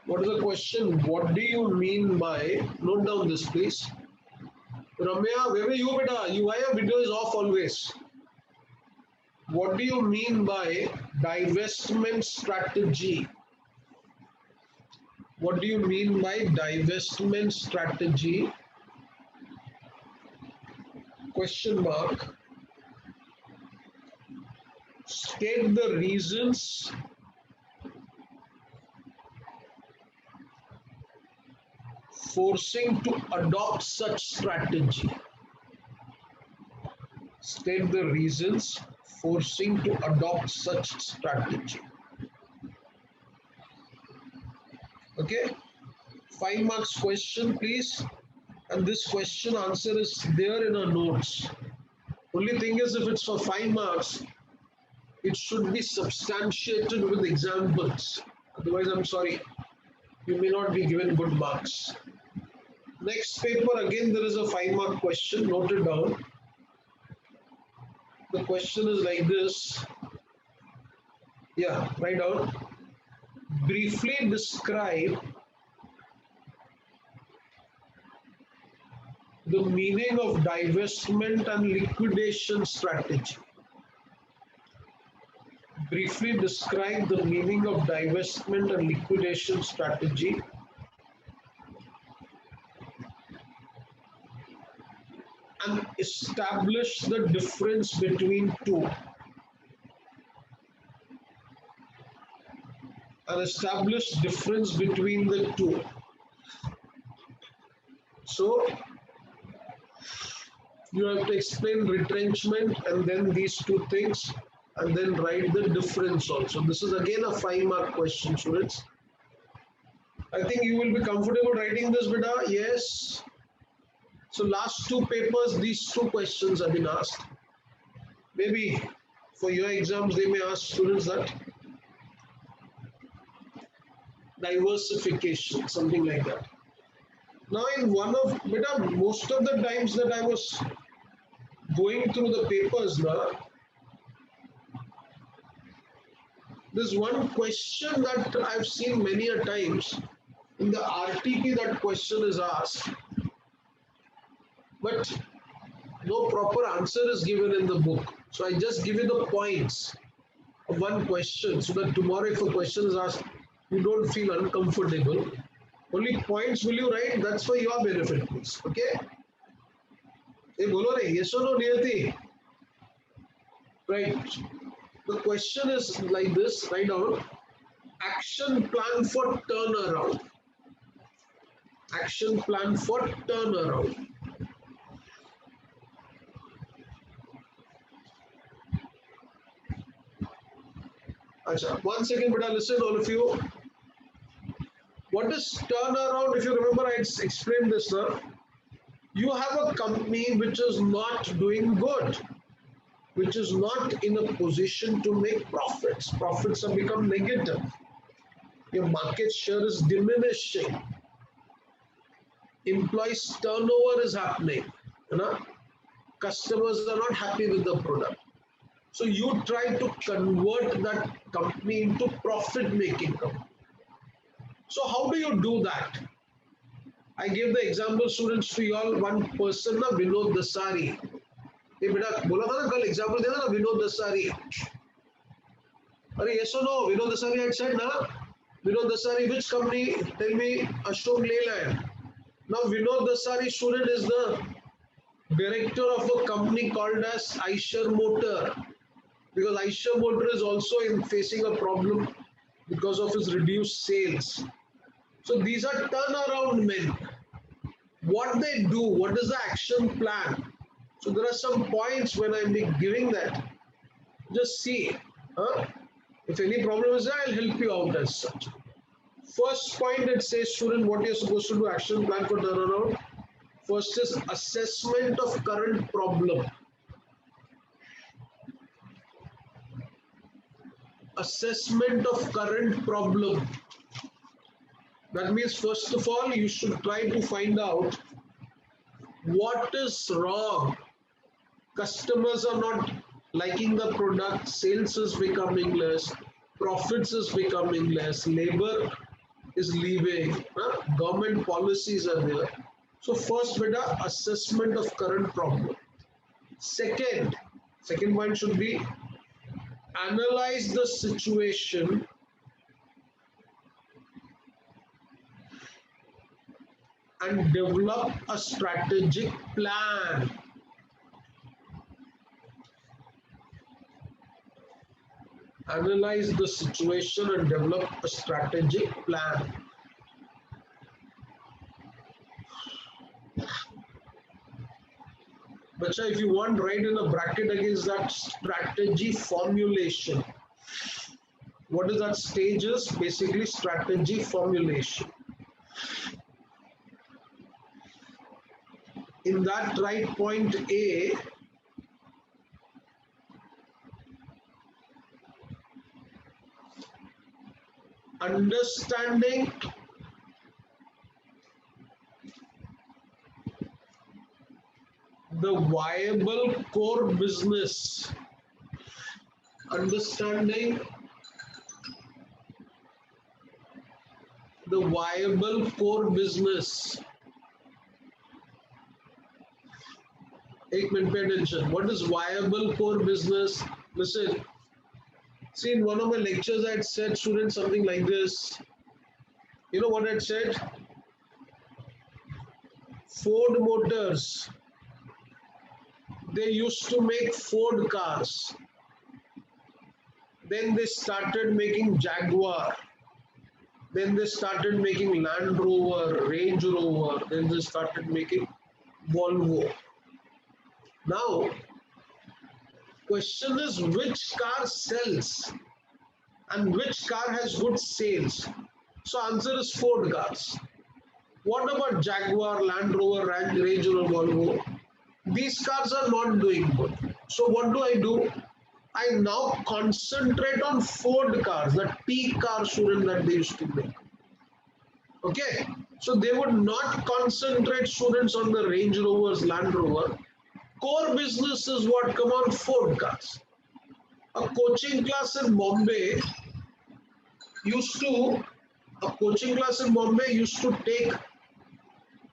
What is the question? What do you mean by, note down this please. Ramya, where were you, beta? Why your video is off always? What do you mean by divestment strategy? What do you mean by divestment strategy? Question mark. State the reasons forcing to adopt such strategy. State the reasons forcing to adopt such strategy. Okay, 5 marks question please, and this question answer is there in our notes. Only thing is, if it's for 5 marks, it should be substantiated with examples. Otherwise, I'm sorry, you may not be given good marks. Next paper, again there is a 5-mark question, note it down. The question is like this. Yeah, write down. Briefly describe the meaning of divestment and liquidation strategy. Briefly describe the meaning of divestment and liquidation strategy. And establish the difference between two. And establish difference between the two. So you have to explain retrenchment and then these two things, and then write the difference also. This is again a 5-mark question, students. I think you will be comfortable writing this, beta. Yes. So last 2 papers, these 2 questions have been asked. Maybe for your exams, they may ask students that. Diversification, something like that. Now in one of, beta, most of the times that I was going through the papers now, there's one question that I've seen many a times. In the RTP, that question is asked. But no proper answer is given in the book. So I just give you the points of one question so that tomorrow if a question is asked, you don't feel uncomfortable. Only points will you write, that's for your benefit, please. Okay? Hey, bolo re, yes or no, Niyati? Right. The question is like this, write down. Action plan for turnaround. Action plan for turnaround. Achha, 1 second, beta, listen, all of you. What is turnaround? If you remember, I explained this now. You have a company which is not doing good, which is not in a position to make profits. Profits have become negative. Your market share is diminishing. Employees turnover is happening. You know, customers are not happy with the product. So you try to convert that company into profit making company. So how do you do that? I gave the example students to you all. One person na Vinod Dasari. ये बेटा बोला था ना कल example देना ना विनोद दसारी. अरे yes or no? Vinod Dasari had said na. Vinod Dasari, which company? Tell me. Ashok Leyland. Now Vinod Dasari student is the director of a company called as Eicher Motor, because Eicher Motor is also facing a problem because of its reduced sales. So these are turnaround men. What they do, what is the action plan? So there are some points when I'm giving that. Just see. Huh? If any problem is there, I'll help you out as such. First point, it says, student, what you're supposed to do, action plan for turnaround. First is assessment of current problem. Assessment of current problem. That means, first of all, you should try to find out what is wrong. Customers are not liking the product, sales is becoming less, profits is becoming less, labor is leaving, government policies are there. So first, beta, assessment of current problem. Second point should be analyze the situation and develop a strategic plan. Analyze the situation and develop a strategic plan. Bacha, if you want, write in a bracket against that strategy formulation. What is that stage is? Basically strategy formulation. In that, write point A. Understanding the viable core business. Understanding the viable core business. एक minute, pay attention. What is viable core business? Listen. See, in one of my lectures, I had said students something like this. You know what I had said? Ford Motors. They used to make Ford cars. Then they started making Jaguar. Then they started making Land Rover, Range Rover. Then they started making Volvo. Now, question is which car sells and which car has good sales? So answer is Ford cars. What about Jaguar, Land Rover, Range Rover, Volvo? These cars are not doing good. So what do? I now concentrate on Ford cars, the T car student that they used to make. Okay, so they would not concentrate students on the Range Rovers, Land Rover. Core business is what come on Ford cars. A coaching class in Bombay used to take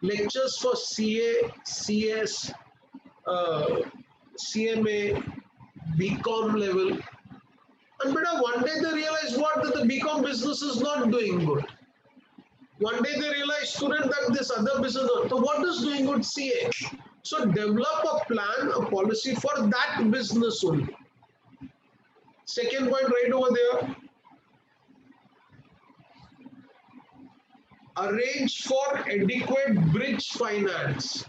lectures for CA, CS, CMA, BCom level. And one day they realized what? That the BCom business is not doing good. One day they realized, student, that this other business, so what is doing good? CA. So develop a plan, a policy for that business only. Second point right over there. Arrange for adequate bridge finance.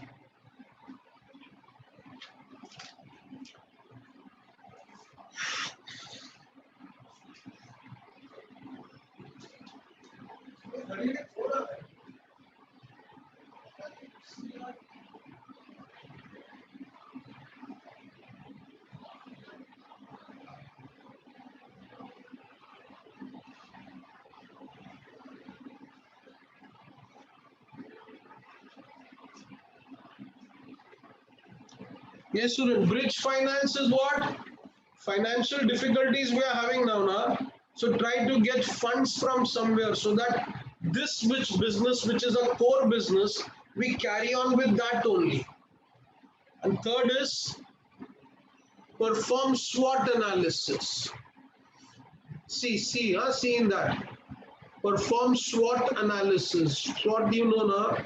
Yes, student. Bridge finance is what? Financial difficulties we are having now, na? So try to get funds from somewhere so that this which business, which is a core business, we carry on with that only. And third is perform SWOT analysis. See in that. Perform SWOT analysis. SWOT, you know, na?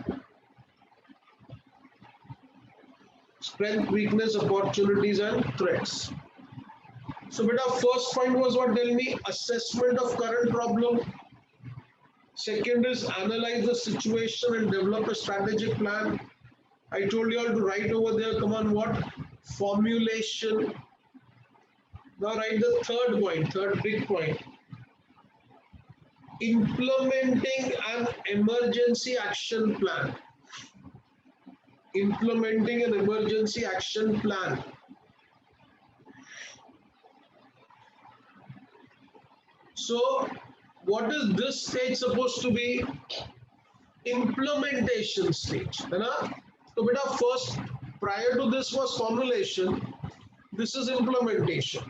Strength, weakness, opportunities, and threats. So, beta, first point was what? Tell me, assessment of current problem. Second is analyze the situation and develop a strategic plan. I told you all to write over there. Come on, what? Formulation. Now write the third point, third big point. Implementing an emergency action plan. Implementing an emergency action plan. So, what is this stage supposed to be? Implementation stage. Right? So, beta, first, prior to this was formulation. This is implementation.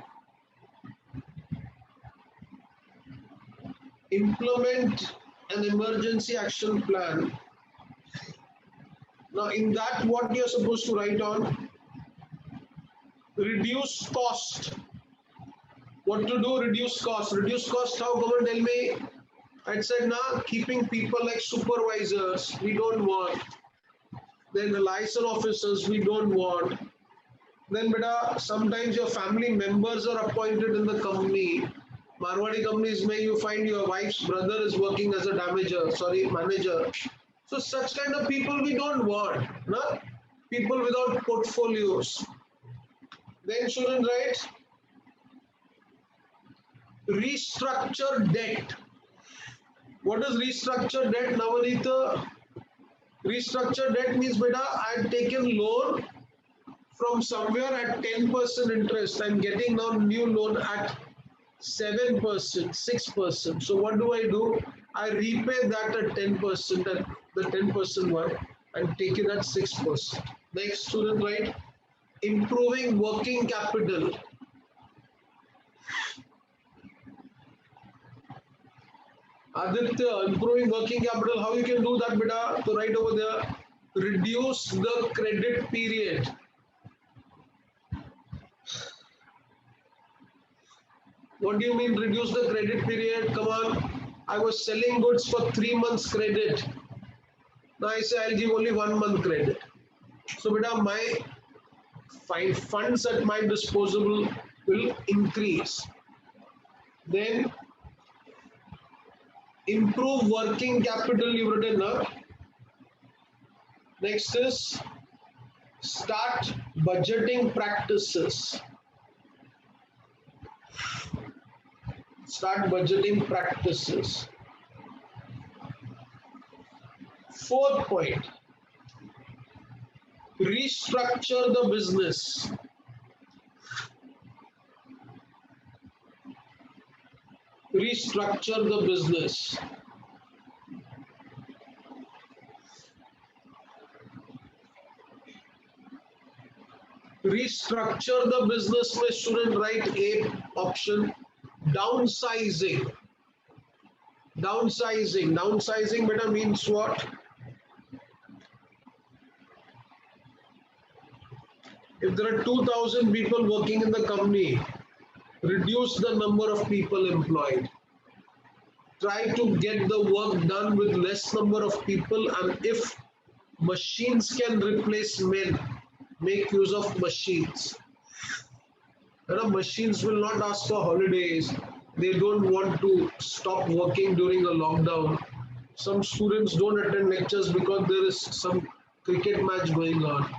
Implement an emergency action plan. Now, in that, what you're supposed to write on? Reduce cost. What to do? Reduce cost. Reduce cost, how? Come on, tell me. I said, now, keeping people like supervisors, we don't want. Then the license officers, we don't want. Then, beta, sometimes your family members are appointed in the company. Marwadi companies may you find your wife's brother is working as a manager. So such kind of people we don't want. No? People without portfolios. Then student writes, restructure debt. What is restructure debt, Navanita? Restructure debt means, beta, I had taken loan from somewhere at 10% interest. I'm getting now new loan at 7%, 6%. So what do? I repay that at 10%, at the 10% one, and take it at 6%. Next, student, right? Improving working capital. Aditya, improving working capital, how you can do that, beta? So right over there, reduce the credit period. What do you mean reduce the credit period? Come on, I was selling goods for 3 months credit. Now I say I'll give only 1 month credit. So beta, my funds at my disposal will increase. Then improve working capital, you've written now. Next is start budgeting practices. Start budgeting practices. Fourth point, restructure the business. Restructure the business. Restructure the business में student write A option. Downsizing. Downsizing. Downsizing beta means what? If there are 2,000 people working in the company, reduce the number of people employed. Try to get the work done with less number of people, and if machines can replace men, make use of machines. Machines will not ask for holidays. They don't want to stop working during a lockdown. Some students don't attend lectures because there is some cricket match going on.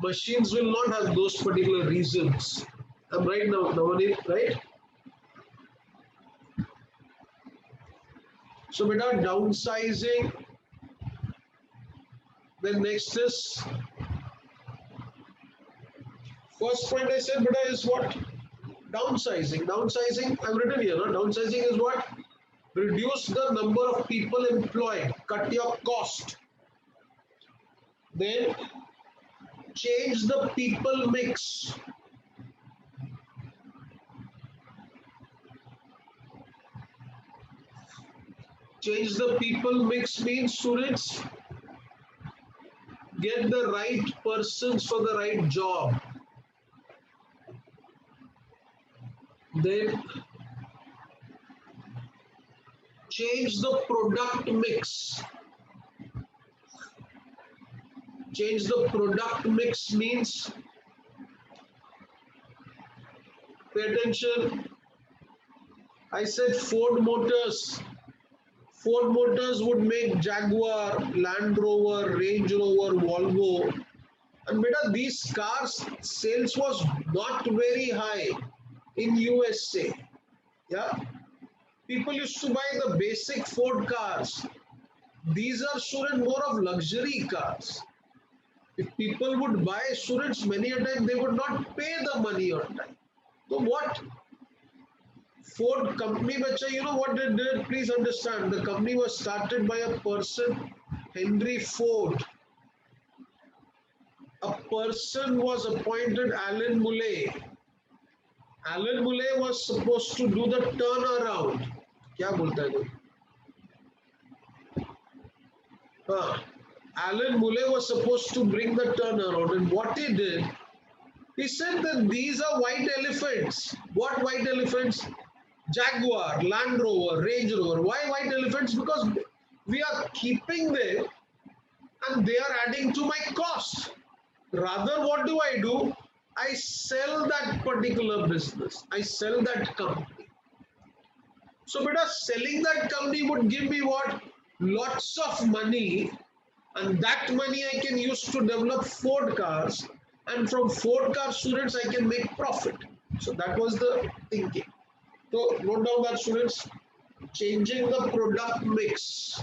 Machines will not have those particular reasons. I'm right now, Navanit, right? So, beta, downsizing. Then next is, first point I said, beta, is what? Downsizing. Downsizing, I've written here, no? Downsizing is what? Reduce the number of people employed, cut your cost. Then change the people mix. Change the people mix means, students, get the right persons for the right job. Then change the product mix. Change the product mix means, pay attention, I said Ford Motors. Ford Motors would make Jaguar, Land Rover, Range Rover, Volvo. And beta, these cars sales was not very high in USA. Yeah, people used to buy the basic Ford cars. These are, students, more of luxury cars. If people would buy, students, many a time they would not pay the money on time. So what Ford company, bacha, you know what they did? Please understand, the company was started by a person, Henry Ford. A person was appointed, Alan Muley. Alan Muley was supposed to do the turnaround. क्या बोलता है कोई? Alan Muley was supposed to bring the turnaround, and what he did, he said that these are white elephants. What white elephants? Jaguar, Land Rover, Range Rover. Why white elephants? Because we are keeping them and they are adding to my cost. Rather, what do? I sell that particular business. I sell that company. So, beta, selling that company would give me what? Lots of money, and that money I can use to develop Ford cars, and from Ford car, students, I can make profit. So that was the thinking. So note down that, students, changing the product mix.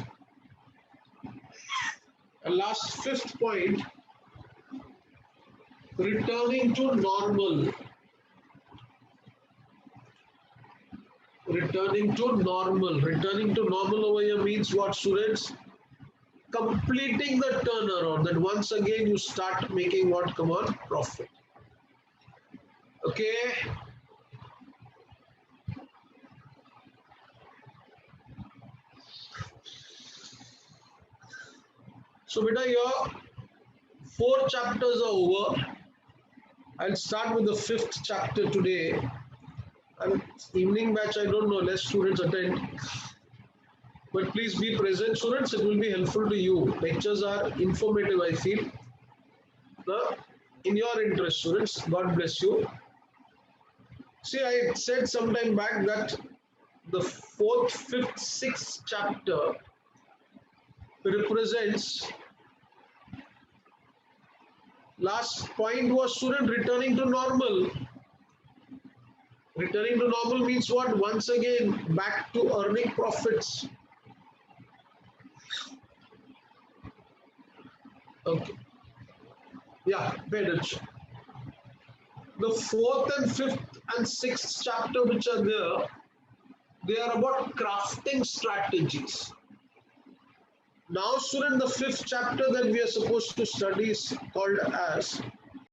And last, fifth point, returning to normal. Returning to normal. Returning to normal over here means what, students? Completing the turnaround. That once again you start making what? Come on, profit. Okay. So beta, your 4 chapters are over. I'll start with the 5th chapter today. And evening batch, I don't know, less students attend. But please be present, students. It will be helpful to you. Lectures are informative, I feel. In your interest, students. God bless you. See, I said some time back that the 4th, 5th, 6th chapter represents, last point was, student, returning to normal. Returning to normal means what? Once again, back to earning profits. Okay. Yeah, pay attention. The 4th and 5th and 6th chapter which are there, they are about crafting strategies. Now, student, the 5th chapter that we are supposed to study is called as